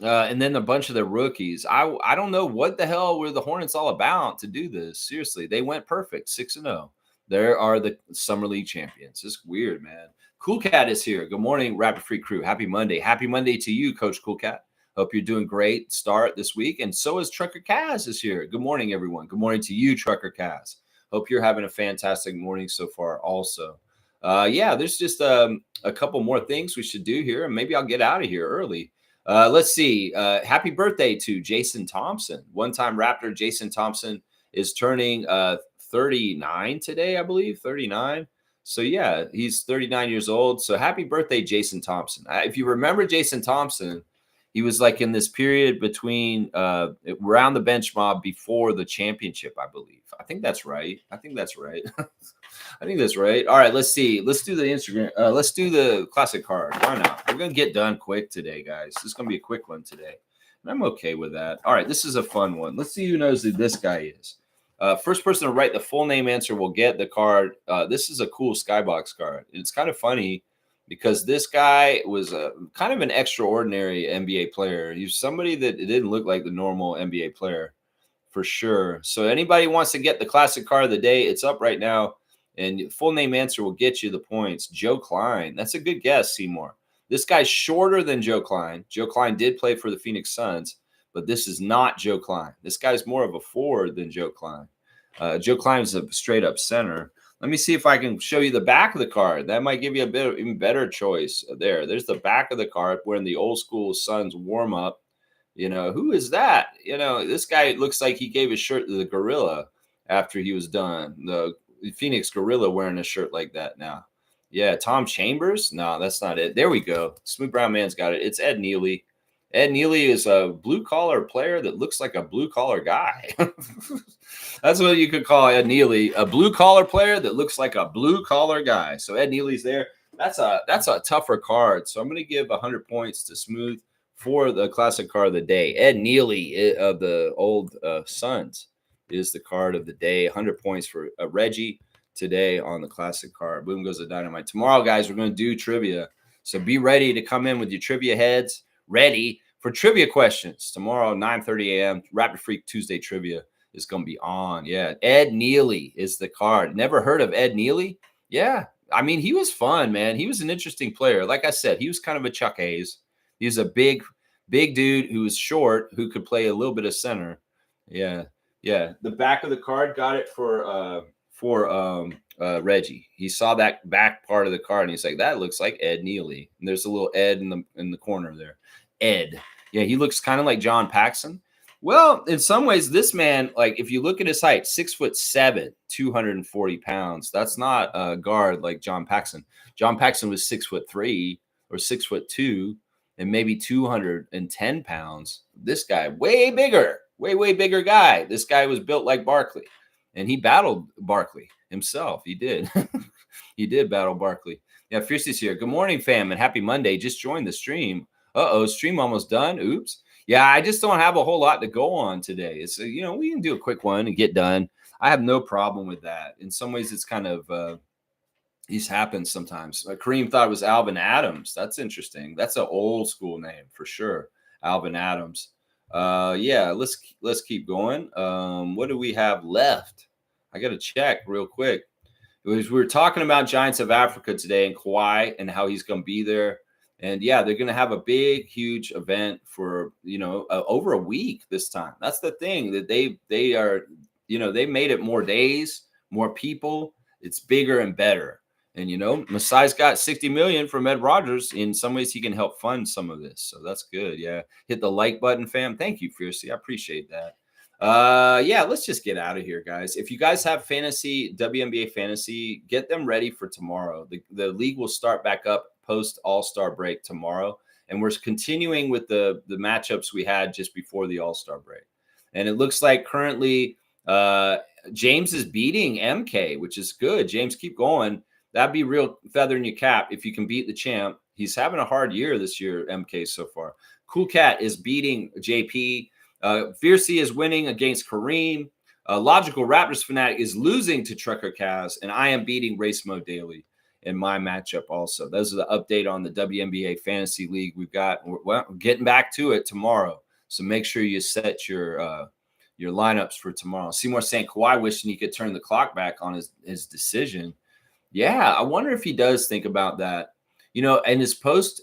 And then a bunch of the rookies. I don't know what the hell were the Hornets all about to do this. Seriously, they went perfect, 6-0. There are the Summer League champions. It's weird, man. Cool Cat is here. Good morning, Rapid Free crew. Happy Monday. Happy Monday to you, Coach Cool Cat. Hope you're doing great start this week. And so is Trucker Kaz is here. Good morning, everyone. Good morning to you, Trucker Kaz. Hope you're having a fantastic morning so far also. Yeah, there's just a couple more things we should do here, and maybe I'll get out of here early. Let's see. Happy birthday to Jason Thompson. One-time Raptor Jason Thompson is turning 39 today, I believe. 39. So, yeah, he's 39 years old. So, happy birthday, Jason Thompson. If you remember Jason Thompson, he was like in this period between around the bench mob before the championship, I believe. I think that's right. I think that's right. All right, let's see. Let's do the Instagram. Let's do the classic card. Why not? We're going to get done quick today, guys. This is going to be a quick one today. And I'm okay with that. All right, this is a fun one. Let's see who knows who this guy is. First person to write the full name answer will get the card. This is a cool Skybox card. It's kind of funny because this guy was kind of an extraordinary NBA player. He was somebody that didn't look like the normal NBA player for sure. So anybody wants to get the classic card of the day, it's up right now. And full name answer will get you the points. Joe Klein. That's a good guess, Seymour. This guy's shorter than Joe Klein. Joe Klein did play for the Phoenix Suns, but this is not Joe Klein. This guy's more of a forward than Joe Klein. Joe Klein is a straight up center. Let me see if I can show you the back of the card. That might give you a bit even better choice there. There's the back of the card where in the old school Suns warm up. You know, who is that? You know, this guy looks like he gave his shirt to the gorilla after he was done. The Phoenix Gorilla wearing a shirt like that now. Yeah, Tom Chambers? No, that's not it. There we go. Smooth Brown Man's got it. It's Ed Neely. Ed Neely is a blue-collar player that looks like a blue-collar guy. That's what you could call Ed Neely, a blue-collar player that looks like a blue-collar guy. So Ed Neely's there. That's a tougher card. So I'm going to give 100 points to Smooth for the classic card of the day. Ed Neely of the old Suns is the card of the day. 100 points for Reggie today on the classic card. Boom goes the dynamite. Tomorrow, guys, we're going to do trivia. So be ready to come in with your trivia heads ready for trivia questions. Tomorrow, 9:30 a.m., Rapid Freak Tuesday trivia is going to be on. Yeah, Ed Neely is the card. Never heard of Ed Neely? Yeah, I mean, he was fun, man. He was an interesting player. Like I said, he was kind of a Chuck Hayes. He was a big dude who was short, who could play a little bit of center. Yeah. The back of the card got it for Reggie. He saw that back part of the card and he's like, that looks like Ed Neely. And there's a little Ed in the corner there. Ed. Yeah, he looks kind of like John Paxson. Well, in some ways, this man, like if you look at his height, 6'7", 240 pounds. That's not a guard like John Paxson. John Paxson was 6'3" or 6'2", and maybe 210 pounds. This guy, way bigger guy. This guy was built like Barkley, and he battled Barkley himself. He did. He did battle Barkley. Yeah, Fiercey's here. Good morning, fam, and happy Monday. Just joined the stream. Stream almost done. Oops. Yeah, I just don't have a whole lot to go on today. It's, we can do a quick one and get done. I have no problem with that. In some ways, it's kind of these happen sometimes. Kareem thought it was Alvin Adams. That's interesting. That's an old school name for sure. Alvin Adams. Yeah, let's keep going. What do we have left? I got to check real quick. We were talking about Giants of Africa today and Kawhi and how he's going to be there. And yeah, they're going to have a big, huge event for, over a week this time. That's the thing that they are, they made it more days, more people. It's bigger and better. And, Masai's got $60 million from Ed Rogers. In some ways, he can help fund some of this. So that's good. Yeah. Hit the like button, fam. Thank you, Fiercey. I appreciate that. Yeah, let's just get out of here, guys. If you guys have fantasy, WNBA fantasy, get them ready for tomorrow. The league will start back up post All-Star break tomorrow. And we're continuing with the matchups we had just before the All-Star break. And it looks like currently James is beating MK, which is good. James, keep going. That'd be real feather in your cap if you can beat the champ. He's having a hard year this year, MK, so far. Cool Cat is beating JP. Fiercey is winning against Kareem. Logical Raptors Fanatic is losing to Trucker Kaz. And I am beating Race Mode Daily. in my matchup also. Those are the update on the WNBA Fantasy League we've got. We're getting back to it tomorrow. So make sure you set your lineups for tomorrow. Seymour saying Kawhi wishing he could turn the clock back on his decision. Yeah, I wonder if he does think about that. And his post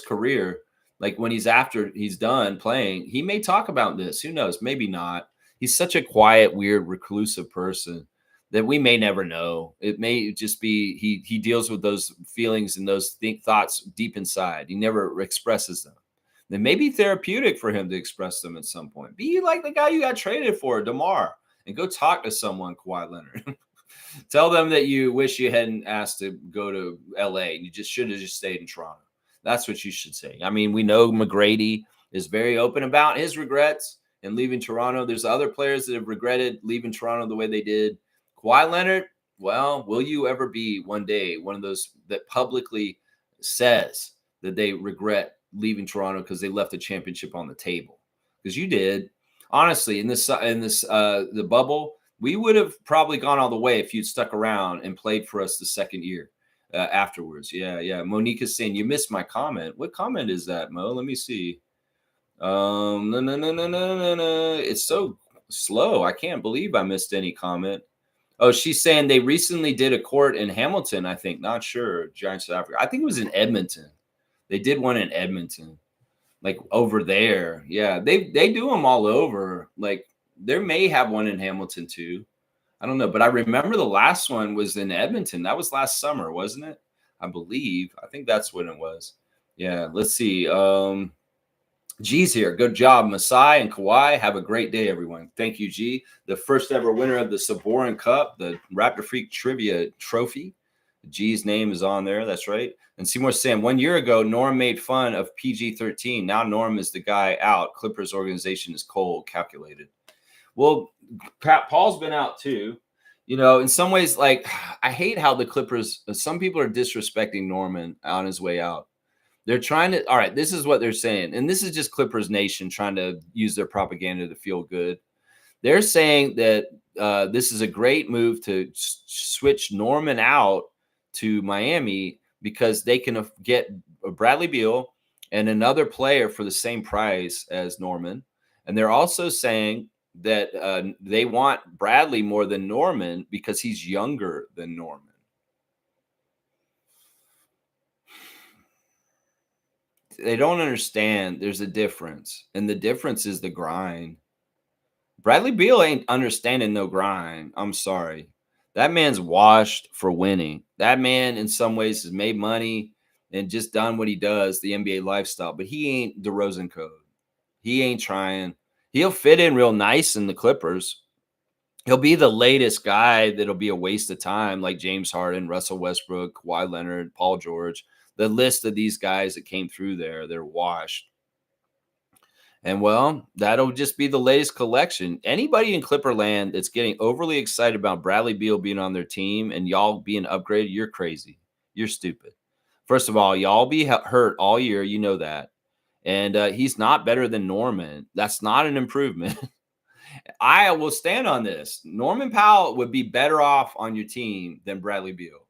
career, like when he's done playing, he may talk about this. Who knows? Maybe not. He's such a quiet, weird, reclusive person that we may never know. It may just be he deals with those feelings and those thoughts deep inside. He never expresses them. They may be therapeutic for him to express them at some point. Be like the guy you got traded for, DeMar, and go talk to someone, Kawhi Leonard. Tell them that you wish you hadn't asked to go to LA and you just should have just stayed in Toronto. That's what you should say. I mean, we know McGrady is very open about his regrets in leaving Toronto. There's other players that have regretted leaving Toronto the way they did. Kawhi Leonard, well, will you ever be one day one of those that publicly says that they regret leaving Toronto because they left the championship on the table? Because you did. Honestly, in the bubble, we would have probably gone all the way if you'd stuck around and played for us the second year afterwards. Yeah. Monique is saying, you missed my comment. What comment is that, Mo? Let me see. No. It's so slow. I can't believe I missed any comment. Oh, she's saying they recently did a court in Hamilton, I think. Not sure. Giants of Africa. I think it was in Edmonton. They did one in Edmonton, like over there. Yeah, they do them all over. Like, there may have one in Hamilton too. I don't know, but I remember the last one was in Edmonton. That was last summer, wasn't it? I believe. I think that's when it was. Yeah, let's see. G's here. Good job, Masai and Kawhi. Have a great day, everyone. Thank you, G. The first ever winner of the Saborin Cup, the Raptor Freak Trivia Trophy. G's name is on there. That's right. And Seymour saying 1 year ago, Norm made fun of PG-13. Now Norm is the guy out. Clippers organization is cold, calculated. Well, Paul's been out too. In some ways, like, I hate how the Clippers, some people are disrespecting Norman on his way out. They're trying to, all right, this is what they're saying. And this is just Clippers Nation trying to use their propaganda to feel good. They're saying that this is a great move to switch Norman out to Miami because they can get Bradley Beal and another player for the same price as Norman. And they're also saying that they want Bradley more than Norman because he's younger than Norman. They don't understand there's a difference, and the difference is the grind. Bradley Beal ain't understanding no grind. I'm sorry. That man's washed for winning. That man, in some ways, has made money and just done what he does, the NBA lifestyle, but he ain't DeRozan code. He ain't trying. He'll fit in real nice in the Clippers. He'll be the latest guy that'll be a waste of time, like James Harden, Russell Westbrook, Kawhi Leonard, Paul George. The list of these guys that came through there, they're washed. And, well, that'll just be the latest collection. Anybody in Clipperland that's getting overly excited about Bradley Beal being on their team and y'all being upgraded, you're crazy. You're stupid. First of all, y'all be hurt all year. You know that. And he's not better than Norman. That's not an improvement. I will stand on this. Norman Powell would be better off on your team than Bradley Beal.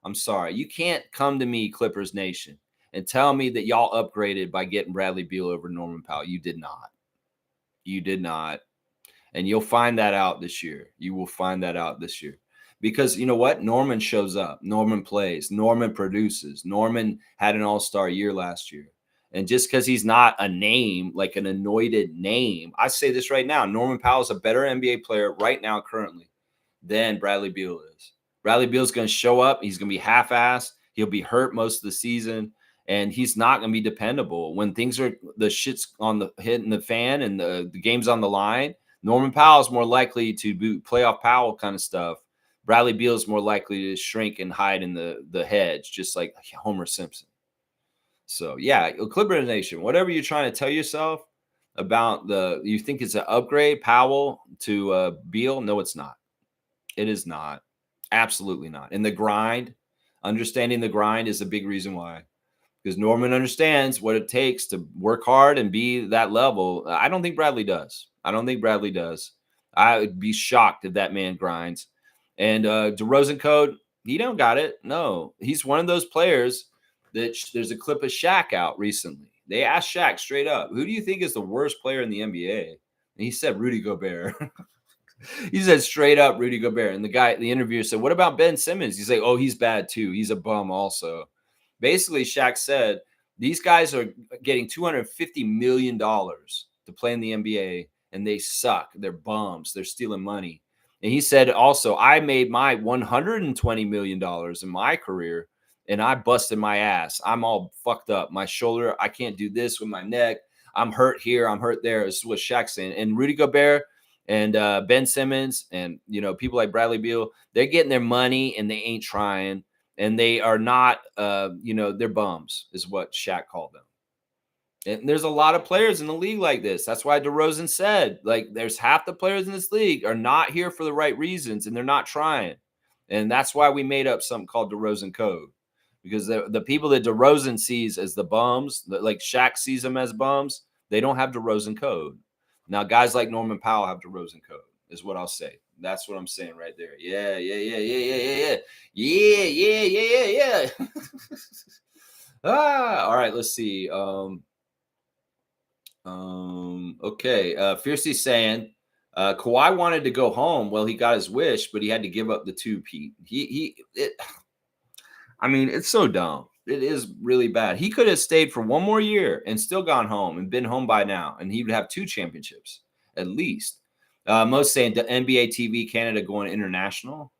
I'm sorry. You can't come to me, Clippers Nation, and tell me that y'all upgraded by getting Bradley Beal over Norman Powell. You did not. You did not. And you'll find that out this year. You will find that out this year. Because you know what? Norman shows up. Norman plays. Norman produces. Norman had an all-star year last year. And just because he's not a name, like an anointed name, I say this right now, Norman Powell is a better NBA player right now currently than Bradley Beal is. Bradley Beal's going to show up. He's going to be half-assed. He'll be hurt most of the season. And he's not going to be dependable. When things are, the shit's on the hitting the fan and the game's on the line, Norman Powell's more likely to be playoff Powell kind of stuff. Bradley Beal's more likely to shrink and hide in the hedge, just like Homer Simpson. So, yeah, Clipper Nation, whatever you're trying to tell yourself about you think it's an upgrade, Powell to Beal. No, it's not. It is not. Absolutely not. And the grind, understanding the grind is a big reason why. Because Norman understands what it takes to work hard and be that level. I don't think Bradley does. I would be shocked if that man grinds. And DeRozan code, He don't got it. No, he's one of those players that there's a clip of Shaq out recently. They asked Shaq straight up, "Who do you think is the worst player in the NBA?" And he said Rudy Gobert. He said straight up Rudy Gobert. And the interviewer said, "What about Ben Simmons?" He's like, "Oh, he's bad too. He's a bum also." Basically, Shaq said these guys are getting $250 million to play in the NBA, and they suck. They're bums. They're stealing money. And he said also, I made my $120 million in my career, and I busted my ass. I'm all fucked up. My shoulder, I can't do this with my neck. I'm hurt here. I'm hurt there. This is what Shaq's saying. And Rudy Gobert and Ben Simmons and, people like Bradley Beal, they're getting their money and they ain't trying. And they are not, they're bums is what Shaq called them. And there's a lot of players in the league like this. That's why DeRozan said, like, there's half the players in this league are not here for the right reasons, and they're not trying. And that's why we made up something called DeRozan Code, because the people that DeRozan sees as the bums, like Shaq sees them as bums, they don't have DeRozan Code. Now, guys like Norman Powell have DeRozan Code, is what I'll say. That's what I'm saying right there. Yeah. All right, let's see. Okay. Fiercely saying Kawhi wanted to go home. Well, he got his wish, but he had to give up the 2-peat. I mean, it's so dumb. It is really bad. He could have stayed for one more year and still gone home and been home by now, and he would have 2 championships at least. Most saying the NBA TV Canada going international.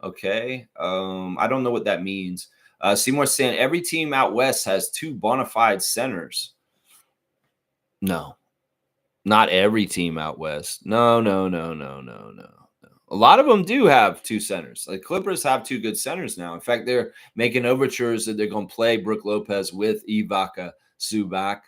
Okay. I don't know what that means. Seymour saying every team out west has 2 bona fide centers. No, not every team out west. No. A lot of them do have 2 centers. Like Clippers have 2 good centers now. In fact, they're making overtures that they're going to play Brook Lopez with Ibaka Zubac.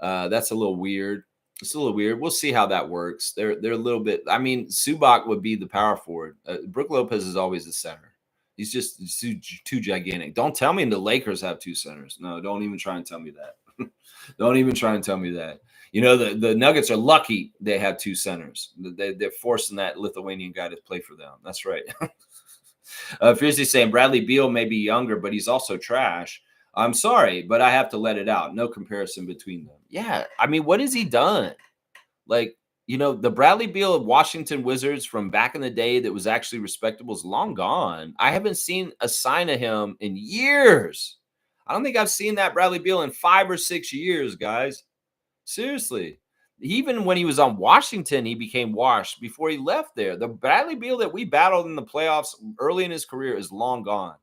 That's a little weird. It's a little weird. We'll see how that works. They're a little bit. I mean, Zubac would be the power forward. Brook Lopez is always the center. He's just too gigantic. Don't tell me the Lakers have 2 centers. No, don't even try and tell me that. Don't even try and tell me that. The Nuggets are lucky they have 2 centers. They're forcing that Lithuanian guy to play for them. That's right. Fiercely saying Bradley Beal may be younger, but he's also trash. I'm sorry, but I have to let it out. No comparison between them. Yeah, I mean, what has he done? Like, the Bradley Beal of Washington Wizards from back in the day that was actually respectable is long gone. I haven't seen a sign of him in years. I don't think I've seen that Bradley Beal in 5 or 6 years, guys. Seriously. Even when he was on Washington, he became washed before he left there. The Bradley Beal that we battled in the playoffs early in his career is long gone.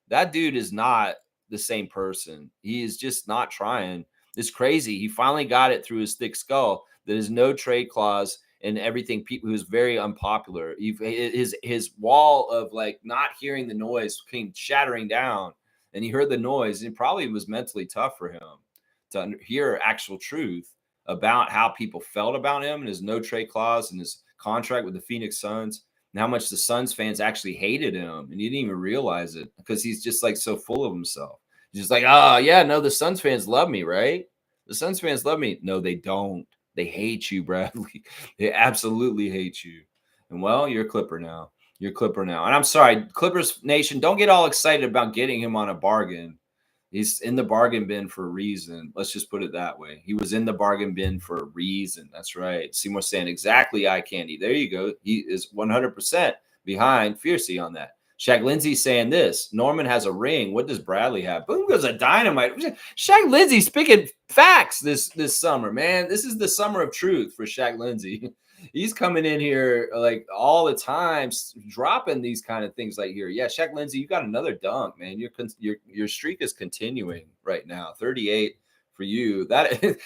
That dude is not the same person. He is just not trying. It's crazy. He finally got it through his thick skull. There's no trade clause and everything. People who's very unpopular. His wall of like not hearing the noise came shattering down, and he heard the noise. And it probably was mentally tough for him to hear actual truth about how people felt about him and his no trade clause and his contract with the Phoenix Suns, and how much the Suns fans actually hated him, and he didn't even realize it because he's just like so full of himself. He's just like, oh yeah, no, the Suns fans love me, right? The Suns fans love me. No, they don't. They hate you, Bradley. They absolutely hate you. And well, you're a Clipper now. You're a Clipper now. And I'm sorry, Clippers Nation, don't get all excited about getting him on a bargain. He's in the bargain bin for a reason. Let's just put it that way. He was in the bargain bin for a reason. That's right. Seymour saying exactly eye candy. There you go. He is 100% behind Fiercey on that. Shaq Lindsay saying this. Norman has a ring. What does Bradley have? Boom goes a dynamite. Shaq Lindsay speaking facts this summer, man. This is the summer of truth for Shaq Lindsay. He's coming in here like all the time, dropping these kind of things like here. Yeah, Shaq Lindsay, you got another dunk, man. Your streak is continuing right now. 38 for you. That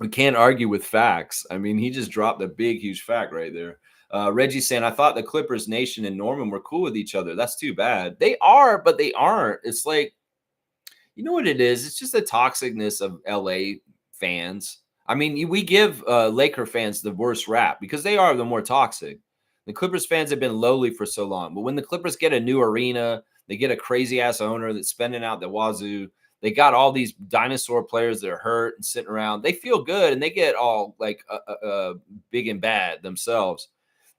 we can't argue with facts. I mean, he just dropped a big, huge fact right there. Reggie saying, I thought the Clippers Nation and Norman were cool with each other. That's too bad. They are, but they aren't. It's like, you know what it is? It's just the toxicness of LA fans. I mean, we give Laker fans the worst rap because they are the more toxic. The Clippers fans have been lowly for so long. But when the Clippers get a new arena, they get a crazy-ass owner that's spending out the wazoo. They got all these dinosaur players that are hurt and sitting around. They feel good, and they get all like big and bad themselves.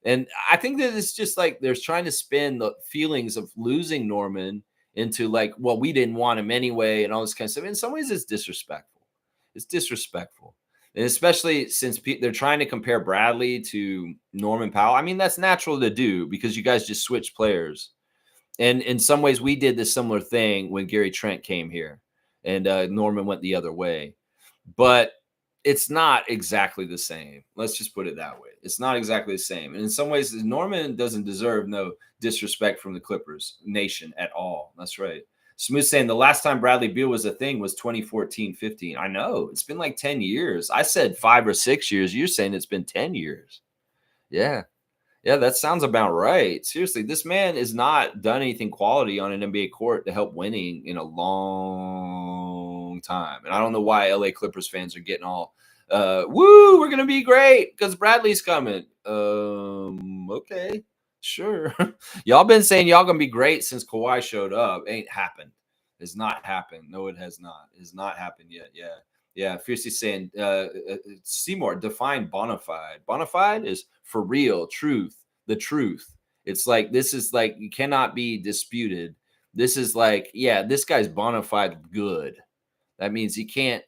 And I think that it's just like they're trying to spin the feelings of losing Norman into like, well, we didn't want him anyway, and all this kind of stuff. In some ways, it's disrespectful. It's disrespectful. And especially since they're trying to compare Bradley to Norman Powell. I mean, that's natural to do because you guys just switch players. And in some ways, we did this similar thing when Gary Trent came here and Norman went the other way. But it's not exactly the same. Let's just put it that way. It's not exactly the same. And in some ways, Norman doesn't deserve no disrespect from the Clippers nation at all. That's right. Smooth saying the last time Bradley Beal was a thing was 2014-15. I know. It's been like 10 years. I said 5 or 6 years. You're saying it's been 10 years. Yeah. Yeah, that sounds about right. Seriously, this man has not done anything quality on an NBA court to help winning in a long time. And I don't know why LA Clippers fans are getting all, woo, we're going to be great because Bradley's coming. Okay, sure. Y'all been saying y'all going to be great since Kawhi showed up. Ain't happened. It's not happened. No, it has not. It's not happened yet. Yeah. Yeah, fiercely saying, Seymour, define bona fide. Bona fide is for real, truth, the truth. It's like, this is like, you cannot be disputed. This is like, yeah, this guy's bona fide good. That means he can't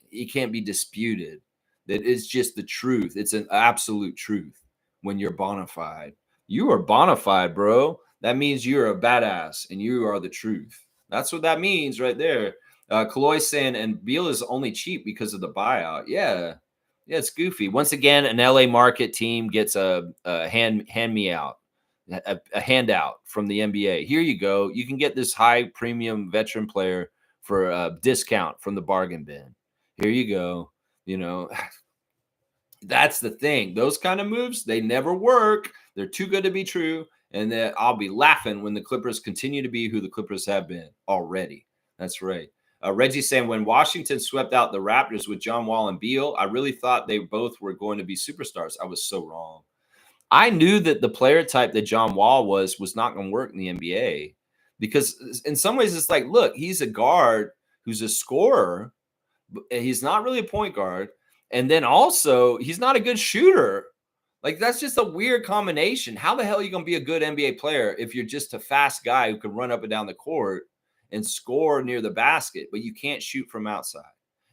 be disputed. That is just the truth. It's an absolute truth when you're bona fide. You are bona fide, bro. That means you're a badass and you are the truth. That's what that means right there. Kaloy saying, and Beal is only cheap because of the buyout. Yeah, it's goofy. Once again, an LA market team gets a hand me out, a handout from the NBA. Here you go. You can get this high premium veteran player for a discount from the bargain bin. Here you go. You know, that's the thing. Those kind of moves, they never work. They're too good to be true. And then I'll be laughing when the Clippers continue to be who the Clippers have been already. That's right. Reggie saying, when Washington swept out the Raptors with John Wall and Beal, I really thought they both were going to be superstars. I was so wrong. I knew that the player type that John Wall was not going to work in the NBA because in some ways it's like, look, he's a guard who's a scorer. He's not really a point guard. And then also he's not a good shooter. Like, that's just a weird combination. How the hell are you going to be a good NBA player if you're just a fast guy who can run up and down the court and score near the basket, but you can't shoot from outside?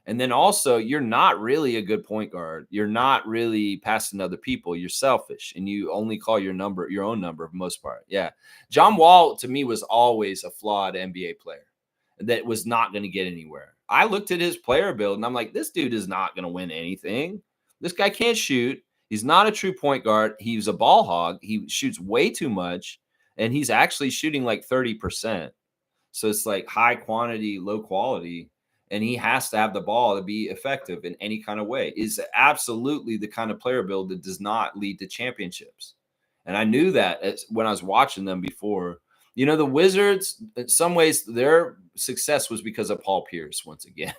And then also, you're not really a good point guard. You're not really passing other people. You're selfish, and you only call your own number for the most part. Yeah. John Wall, to me, was always a flawed NBA player that was not going to get anywhere. I looked at his player build, and I'm like, this dude is not going to win anything. This guy can't shoot. He's not a true point guard. He's a ball hog. He shoots way too much, and he's actually shooting like 30%. So it's like high quantity, low quality, and he has to have the ball to be effective in any kind of way. Is absolutely the kind of player build that does not lead to championships. And I knew that when I was watching them before. You know, the Wizards, in some ways, their success was because of Paul Pierce once again.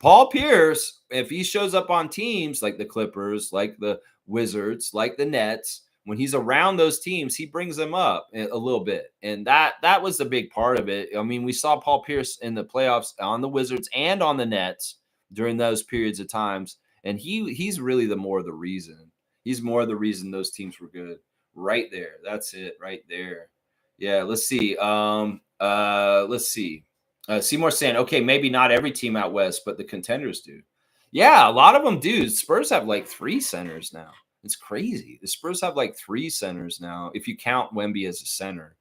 Paul Pierce, if he shows up on teams like the Clippers, like the Wizards, like the Nets, when he's around those teams, he brings them up a little bit. And that was a big part of it. I mean, we saw Paul Pierce in the playoffs on the Wizards and on the Nets during those periods of times. And he's really more of the reason. He's more of the reason those teams were good. Right there. That's it right there. Yeah, let's see. Seymour saying, okay, maybe not every team out west, but the contenders do. Yeah, a lot of them do. Spurs have like 3 centers now. It's crazy. The Spurs have like 3 centers now, if you count Wemby as a center.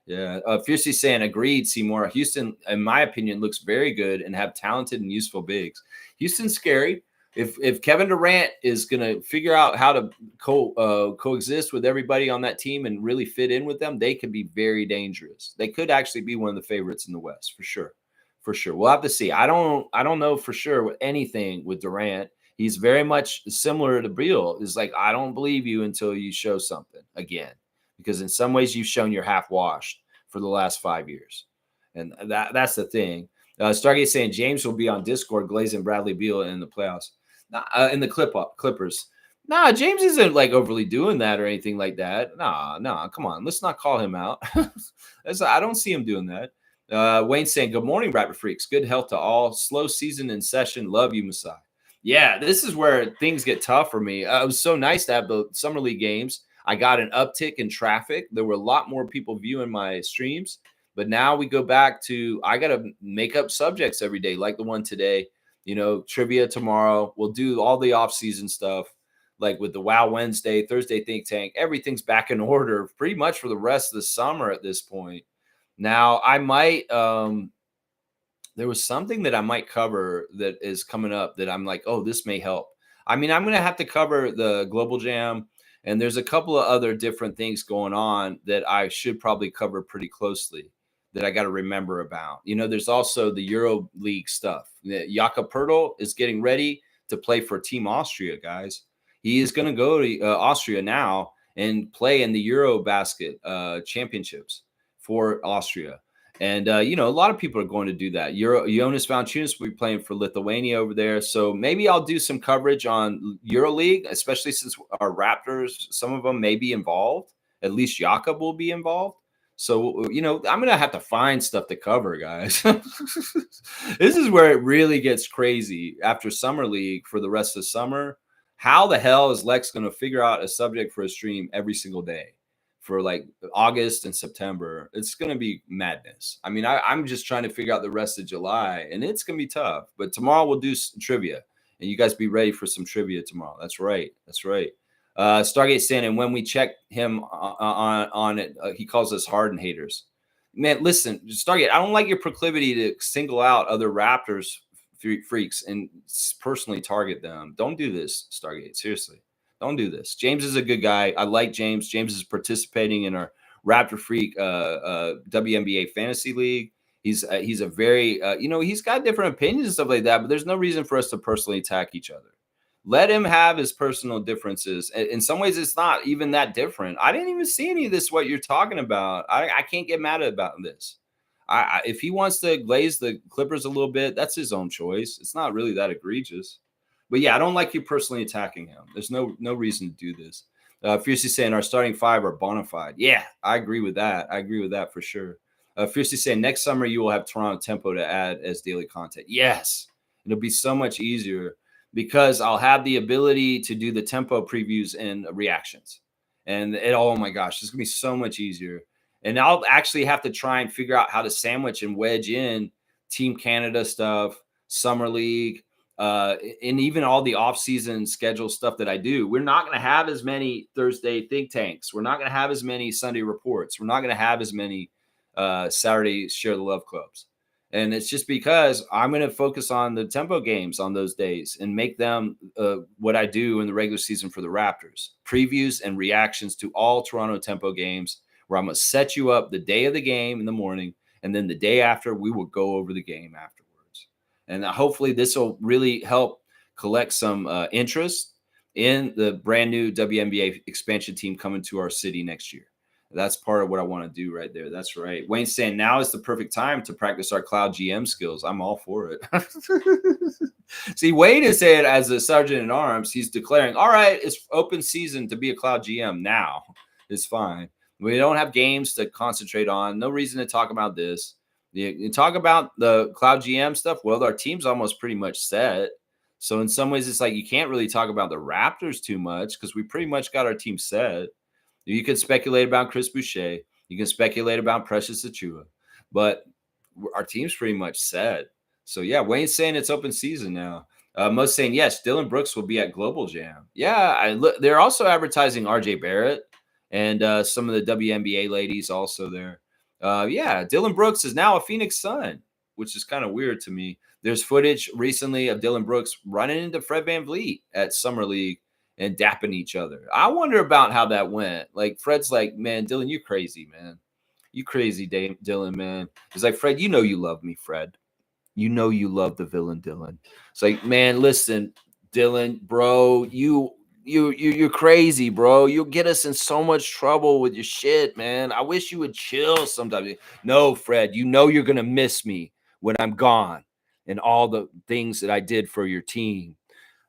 Yeah. Fiercely saying, agreed, Seymour. Houston, in my opinion, looks very good and have talented and useful bigs. Houston's scary. If Kevin Durant is going to figure out how to coexist with everybody on that team and really fit in with them, they could be very dangerous. They could actually be one of the favorites in the West for sure. For sure. We'll have to see. I don't know for sure with anything with Durant. He's very much similar to Beal. It's like, I don't believe you until you show something again, because in some ways you've shown you're half washed for the last 5 years. And that's the thing. Stargate saying James will be on Discord glazing Bradley Beal in the playoffs. In the Clippers. Nah, James isn't like overly doing that or anything like that. Nah, come on. Let's not call him out. I don't see him doing that. Wayne saying, good morning, Raptor Freaks. Good health to all. Slow season in session. Love you, Masai. Yeah, this is where things get tough for me. It was so nice to have the Summer League games. I got an uptick in traffic. There were a lot more people viewing my streams. But now we go back to I got to make up subjects every day, like the one today. Trivia tomorrow. We'll do all the off-season stuff, like with the Wow Wednesday, Thursday Think Tank. Everything's back in order pretty much for the rest of the summer at this point. Now, I might there was something that I might cover that is coming up that I'm like, oh, this may help. I mean, I'm going to have to cover the Global Jam, and there's a couple of other different things going on that I should probably cover pretty closely that I got to remember about. There's also the Euro League stuff. Jakob Poeltl is getting ready to play for Team Austria, guys. He is going to go to Austria now and play in the Eurobasket championships for Austria. And, a lot of people are going to do that. Jonas Valanciunas will be playing for Lithuania over there. So maybe I'll do some coverage on EuroLeague, especially since our Raptors, some of them may be involved. At least Jakob will be involved. So, I'm going to have to find stuff to cover, guys. This is where it really gets crazy after Summer League for the rest of the summer. How the hell is Lex going to figure out a subject for a stream every single day for like August and September? It's going to be madness. I mean, I'm just trying to figure out the rest of July, and it's going to be tough. But tomorrow we'll do some trivia, and you guys be ready for some trivia tomorrow. That's right. That's right. Stargate saying, and when we check him on it, he calls us hardened haters. Man, listen, Stargate, I don't like your proclivity to single out other Raptors freaks and personally target them. Don't do this, Stargate. Seriously, don't do this. James is a good guy. I like James. James is participating in our Raptor Freak WNBA Fantasy League. He's a very, he's got different opinions and stuff like that, but there's no reason for us to personally attack each other. Let him have his personal differences. In some ways, it's not even that different. I didn't even see any of this, what you're talking about. I can't get mad about this. If he wants to glaze the Clippers a little bit, that's his own choice. It's not really that egregious. But yeah, I don't like you personally attacking him. There's no reason to do this. Fiercely saying our starting five are bona fide. Yeah, I agree with that. I agree with that for sure. Fiercely saying next summer you will have Toronto Tempo to add as daily content. Yes, it'll be so much easier because I'll have the ability to do the Tempo previews and reactions. And oh my gosh, it's going to be so much easier. And I'll actually have to try and figure out how to sandwich and wedge in Team Canada stuff, Summer League, and even all the off-season schedule stuff that I do. We're not going to have as many Thursday think tanks. We're not going to have as many Sunday reports. We're not going to have as many Saturday Share the Love clubs. And it's just because I'm going to focus on the Tempo games on those days and make them what I do in the regular season for the Raptors. Previews and reactions to all Toronto Tempo games where I'm going to set you up the day of the game in the morning, and then the day after, we will go over the game afterwards. And hopefully this will really help collect some interest in the brand new WNBA expansion team coming to our city next year. That's part of what I want to do right there. That's right. Wayne's saying now is the perfect time to practice our cloud GM skills. I'm all for it. See, Wayne is saying as a sergeant in arms, he's declaring, all right, it's open season to be a cloud GM now. It's fine. We don't have games to concentrate on. No reason to talk about this. You talk about the cloud GM stuff. Well, our team's almost pretty much set. So in some ways, it's like you can't really talk about the Raptors too much because we pretty much got our team set. You could speculate about Chris Boucher. You can speculate about Precious Achiuwa. But our team's pretty much set. So, yeah, Wayne's saying it's open season now. Most saying, yes, Dylan Brooks will be at Global Jam. Yeah, they're also advertising RJ Barrett and some of the WNBA ladies also there. Yeah, Dylan Brooks is now a Phoenix Sun, which is kind of weird to me. There's footage recently of Dylan Brooks running into Fred VanVleet at Summer League and dapping each other. I wonder about how that went. Like, Fred's like, man, Dylan, you crazy, man. You crazy, Dylan, man. He's like, Fred, you know you love me, Fred. You know you love the villain, Dylan. It's like, man, listen, Dylan, bro, you're crazy, bro. You'll get us in so much trouble with your shit, man. I wish you would chill sometimes. No, Fred, you know you're going to miss me when I'm gone and all the things that I did for your team.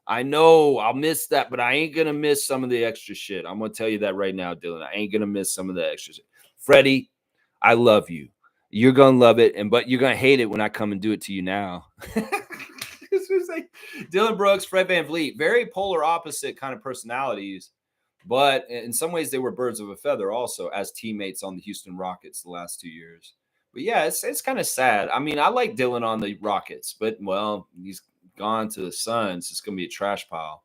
I know I'll miss that, but I ain't going to miss some of the extra shit. I'm going to tell you that right now, Dylan. I ain't going to miss some of the extra shit. Freddie, I love you. You're going to love it, but you're going to hate it when I come and do it to you now. It's like Dylan Brooks, Fred VanVleet, very polar opposite kind of personalities, But in some ways, they were birds of a feather also as teammates on the Houston Rockets the last 2 years. But yeah, it's kind of sad. I mean, I like Dylan on the Rockets, but well, he's gone to the Suns. It's going to be a trash pile.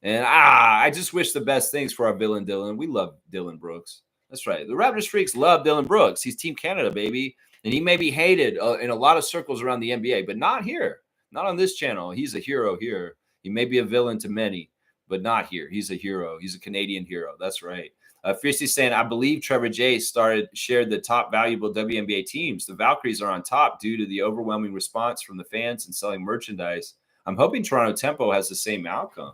And I just wish the best things for our villain Dylan. We love Dylan Brooks. That's right. The Raptors freaks love Dylan Brooks. He's Team Canada, baby. And he may be hated in a lot of circles around the NBA, but not here. Not on this channel. He's a hero here. He may be a villain to many, but not here. He's a hero. He's a Canadian hero. That's right. Fiercely saying, I believe Trevor J shared the top valuable WNBA teams. The Valkyries are on top due to the overwhelming response from the fans and selling merchandise. I'm hoping Toronto Tempo has the same outcome.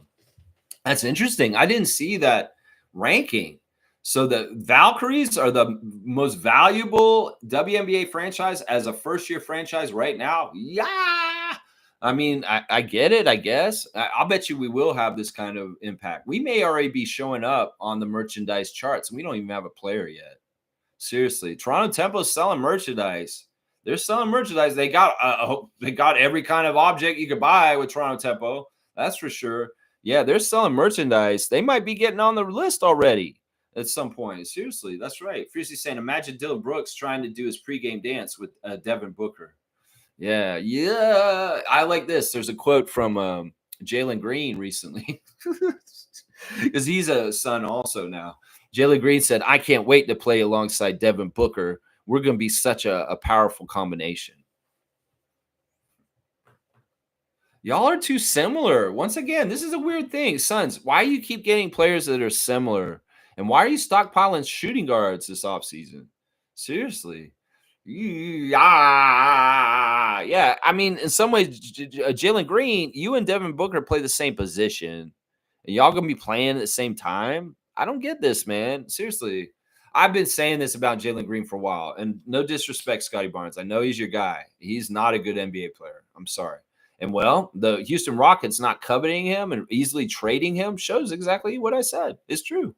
That's interesting. I didn't see that ranking. So the Valkyries are the most valuable WNBA franchise as a first-year franchise right now. Yeah. I mean, I get it, I guess. I'll bet you we will have this kind of impact. We may already be showing up on the merchandise charts, and we don't even have a player yet. Seriously. Toronto Tempo's selling merchandise. They're selling merchandise. They got every kind of object you could buy with Toronto Tempo. That's for sure. Yeah, they're selling merchandise. They might be getting on the list already at some point. Seriously, that's right. Fiercely saying, imagine Dylan Brooks trying to do his pregame dance with Devin Booker. Yeah. I like this. There's a quote from Jalen Green recently because he's a son also now. Jalen Green said, I can't wait to play alongside Devin Booker. We're going to be such a powerful combination. Y'all are too similar. Once again, this is a weird thing. Suns, why do you keep getting players that are similar? And why are you stockpiling shooting guards this offseason? Seriously. Yeah. I mean, in some ways, Jalen Green, you and Devin Booker play the same position. And y'all going to be playing at the same time? I don't get this, man. Seriously. I've been saying this about Jalen Green for a while. And no disrespect, Scotty Barnes. I know he's your guy. He's not a good NBA player. I'm sorry. And well, the Houston Rockets not coveting him and easily trading him shows exactly what I said. It's true.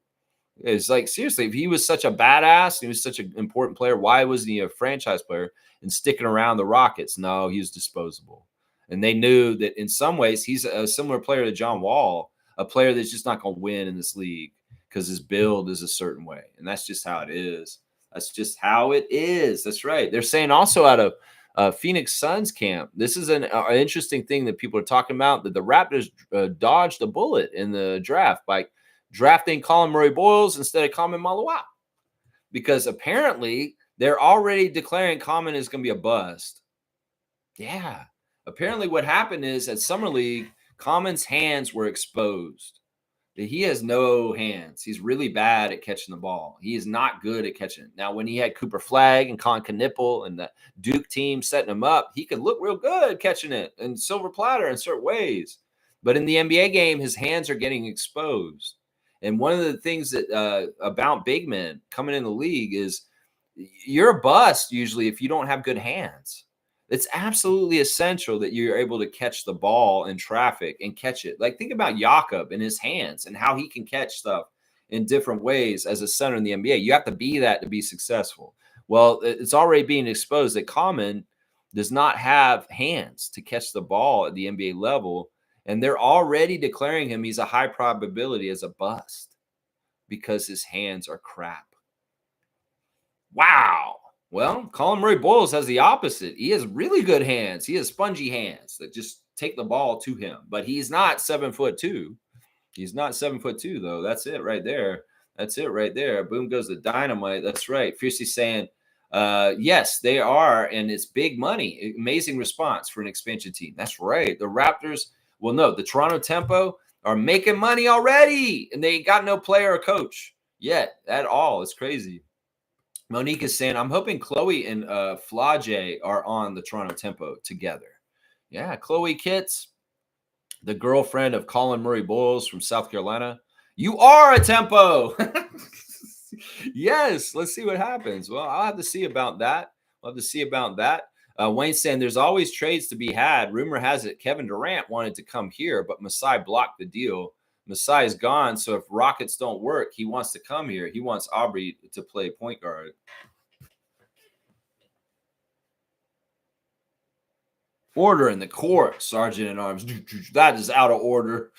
It's like, seriously, if he was such a badass, he was such an important player, why wasn't he a franchise player and sticking around the Rockets? No, he was disposable. And they knew that in some ways he's a similar player to John Wall, a player that's just not going to win in this league because his build is a certain way. And that's just how it is. That's just how it is. That's right. They're saying also out of Phoenix Suns camp. This is an interesting thing that people are talking about, that the Raptors dodged a bullet in the draft by drafting Colin Murray-Boyles instead of Common Malua, because apparently they're already declaring Common is going to be a bust. Yeah. Apparently what happened is at Summer League, Common's hands were exposed. He has no hands. He's really bad at catching the ball. He is not good at catching it. Now, when he had Cooper Flagg and Con Knipple and the Duke team setting him up, he could look real good catching it and silver platter in certain ways. But in the NBA game, his hands are getting exposed. And one of the things that about big men coming in the league is you're a bust usually if you don't have good hands. It's absolutely essential that you're able to catch the ball in traffic and catch it. Like, think about Jakob and his hands and how he can catch stuff in different ways as a center in the NBA. You have to be that to be successful. Well, it's already being exposed that Common does not have hands to catch the ball at the NBA level. And they're already declaring him he's a high probability as a bust because his hands are crap. Wow. Well, Colin Murray-Boyles has the opposite. He has really good hands. He has spongy hands that just take the ball to him. But he's not 7'2". He's not 7'2", though. That's it right there. That's it right there. Boom goes the dynamite. That's right. Fiercely saying, yes, they are, and it's big money. Amazing response for an expansion team. That's right. The Raptors, well, no, the Toronto Tempo are making money already, and they ain't got no player or coach yet at all. It's crazy. Monique is saying, I'm hoping Chloe and Flage are on the Toronto Tempo together. Yeah, Chloe Kitts, the girlfriend of Colin Murray-Boyles from South Carolina. You are a Tempo. Yes, let's see what happens. Well, I'll have to see about that. Wayne saying there's always trades to be had. Rumor has it Kevin Durant wanted to come here, but Masai blocked the deal. Masai is gone, so if Rockets don't work, he wants to come here. He wants Aubrey to play point guard. Order in the court, Sergeant at Arms. That is out of order.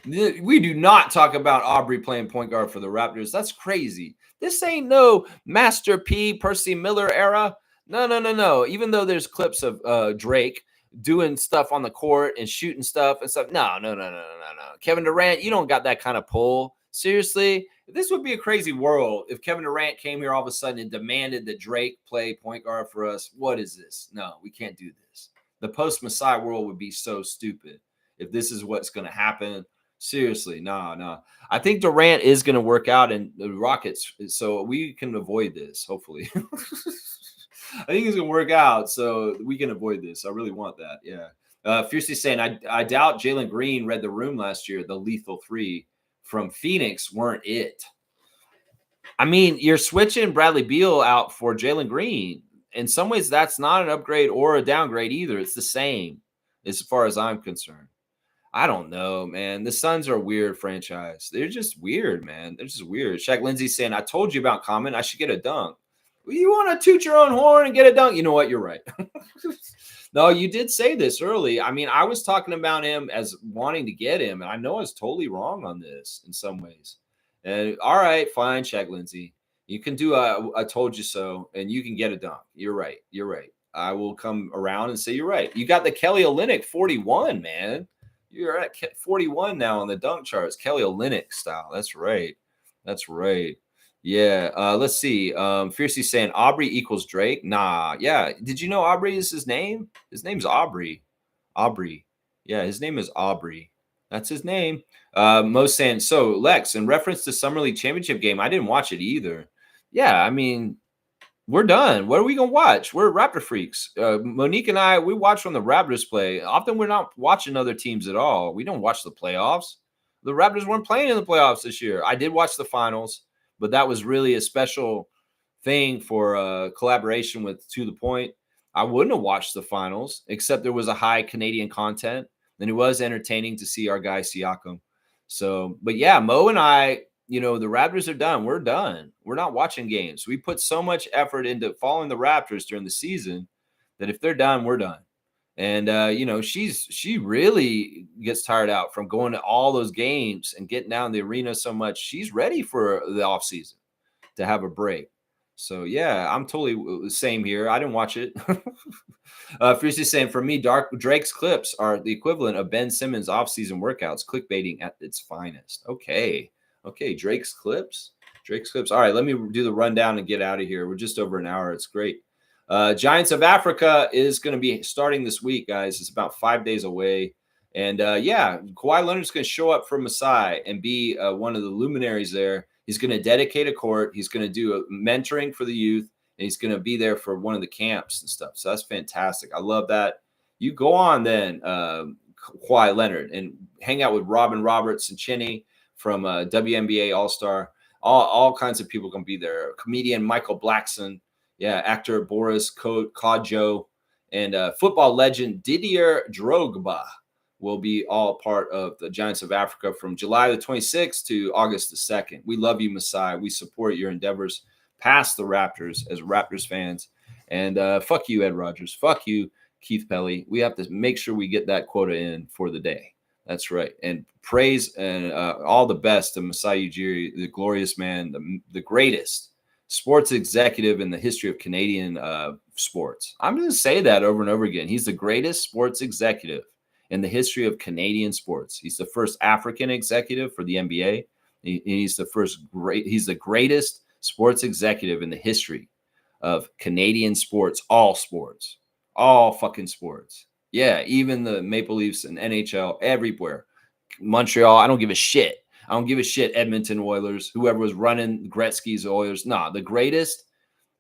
We do not talk about Aubrey playing point guard for the Raptors. That's crazy. This ain't no Master P, Percy Miller era. No, no, no, no. Even though there's clips of Drake doing stuff on the court and shooting stuff and stuff. No, no, no, no, no, no, no. Kevin Durant, you don't got that kind of pull. Seriously, this would be a crazy world if Kevin Durant came here all of a sudden and demanded that Drake play point guard for us. What is this? No, we can't do this. The post-Masai world would be so stupid if this is what's going to happen. Seriously, no. I think Durant is going to work out in the Rockets, so we can avoid this, hopefully. I think it's going to work out, so we can avoid this. I really want that, yeah. Fiercely saying, I doubt Jalen Green read the room last year. The lethal three from Phoenix weren't it. I mean, you're switching Bradley Beal out for Jalen Green. In some ways, that's not an upgrade or a downgrade either. It's the same as far as I'm concerned. I don't know, man. The Suns are a weird franchise. They're just weird, man. They're just weird. Shaq Lindsay saying, I told you about Common. I should get a dunk. Well, you want to toot your own horn and get a dunk? You know what? You're right. No, you did say this early. I mean, I was talking about him as wanting to get him, and I know I was totally wrong on this in some ways. And all right, fine, Shaq Lindsay. You can do a told you so, and you can get a dunk. You're right. You're right. I will come around and say you're right. You got the Kelly Olynyk 41, man. You're at 41 now on the dunk charts. Kelly Olynyk style. That's right. That's right. Yeah. Let's see. Fiercely saying Aubrey equals Drake. Nah. Yeah. Did you know Aubrey is his name? His name's Aubrey. Aubrey. Yeah. His name is Aubrey. That's his name. Most saying, so Lex, in reference to Summer League Championship game, I didn't watch it either. Yeah. I mean, we're done. What are we going to watch? We're Raptor freaks. Monique and I, we watch when the Raptors play. Often we're not watching other teams at all. We don't watch the playoffs. The Raptors weren't playing in the playoffs this year. I did watch the finals, but that was really a special thing for collaboration with To The Point. I wouldn't have watched the finals, except there was a high Canadian content, and it was entertaining to see our guy Siakam. So, but yeah, Mo and I, the Raptors are done. We're done. We're not watching games. We put so much effort into following the Raptors during the season that if they're done, we're done. And, she really gets tired out from going to all those games and getting down the arena so much. She's ready for the offseason to have a break. So, yeah, I'm totally the same here. I didn't watch it. Fiercely saying, for me, Drake's clips are the equivalent of Ben Simmons' offseason workouts, clickbaiting at its finest. Okay, Drake's clips. All right, let me do the rundown and get out of here. We're just over an hour. It's great. Giants of Africa is going to be starting this week, guys. It's about 5 days away. And, Kawhi Leonard's going to show up for Masai and be one of the luminaries there. He's going to dedicate a court. He's going to do a mentoring for the youth, and he's going to be there for one of the camps and stuff. So that's fantastic. I love that. You go on then, Kawhi Leonard, and hang out with Robin Roberts and Chinny from WNBA All-Star. All kinds of people going to be there. Comedian Michael Blackson, actor Boris Kodjoe, and football legend Didier Drogba will be all part of the Giants of Africa from July the 26th to August the 2nd. We love you, Masai. We support your endeavors past the Raptors as Raptors fans. And fuck you, Ed Rogers. Fuck you, Keith Pelly. We have to make sure we get that quota in for the day. That's right. And praise and all the best to Masai Ujiri, the glorious man, the greatest sports executive in the history of Canadian sports. I'm going to say that over and over again. He's the greatest sports executive in the history of Canadian sports. He's the first African executive for the NBA. He's the greatest sports executive in the history of Canadian sports, all fucking sports. Yeah, even the Maple Leafs and NHL, everywhere. Montreal, I don't give a shit. Edmonton Oilers, whoever was running Gretzky's Oilers. Nah, the greatest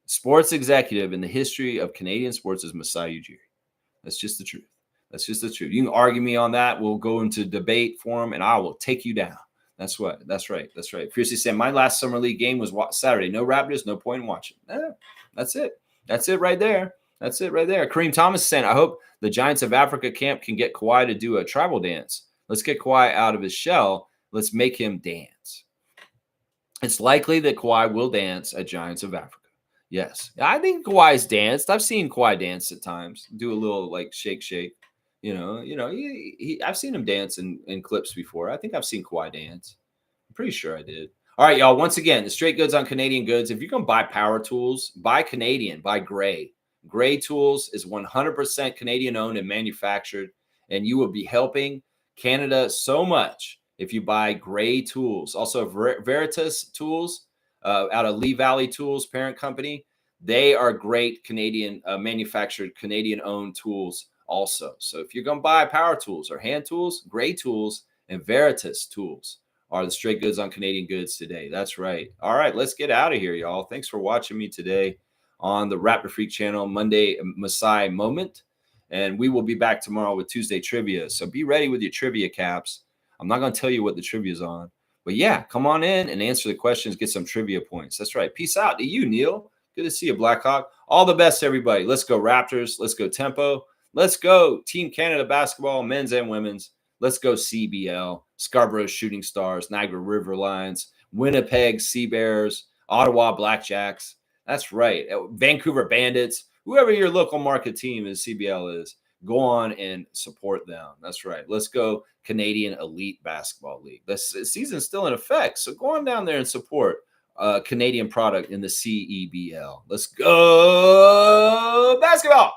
sports executive in the history of Canadian sports is Masai Ujiri. That's just the truth. You can argue me on that. We'll go into debate forum, and I will take you down. That's right. Fiercely saying, my last summer league game was Saturday. No Raptors, no point in watching. That's it. That's it right there. Kareem Thomas saying, I hope the Giants of Africa camp can get Kawhi to do a tribal dance. Let's get Kawhi out of his shell. Let's make him dance. It's likely that Kawhi will dance at Giants of Africa. Yes. I think Kawhi's danced. I've seen Kawhi dance at times. Do a little like shake. I've seen him dance in clips before. I think I've seen Kawhi dance. I'm pretty sure I did. All right, y'all. Once again, the straight goods on Canadian goods. If you're going to buy power tools, buy Canadian, buy Gray. Gray Tools is 100% Canadian owned and manufactured, and you will be helping Canada so much if you buy Gray Tools. Also, Veritas Tools out of Lee Valley Tools, parent company. They are great Canadian manufactured, Canadian owned tools also. So if you're going to buy power tools or hand tools, Gray Tools and Veritas Tools are the straight goods on Canadian goods today. That's right. All right, let's get out of here, y'all. Thanks for watching me today on the Raptor Freak channel, Monday Masai Moment. And we will be back tomorrow with Tuesday trivia. So be ready with your trivia caps. I'm not going to tell you what the trivia is on. But yeah, come on in and answer the questions, get some trivia points. That's right. Peace out to you, Neil. Good to see you, Blackhawk. All the best, everybody. Let's go Raptors. Let's go Tempo. Let's go Team Canada basketball, men's and women's. Let's go CBL, Scarborough Shooting Stars, Niagara River Lions, Winnipeg Sea Bears, Ottawa Blackjacks. That's right. Vancouver Bandits. Whoever your local market team is, CBL is, go on and support them. That's right. Let's go Canadian Elite Basketball League. The season's still in effect, so go on down there and support Canadian product in the CEBL. Let's go basketball.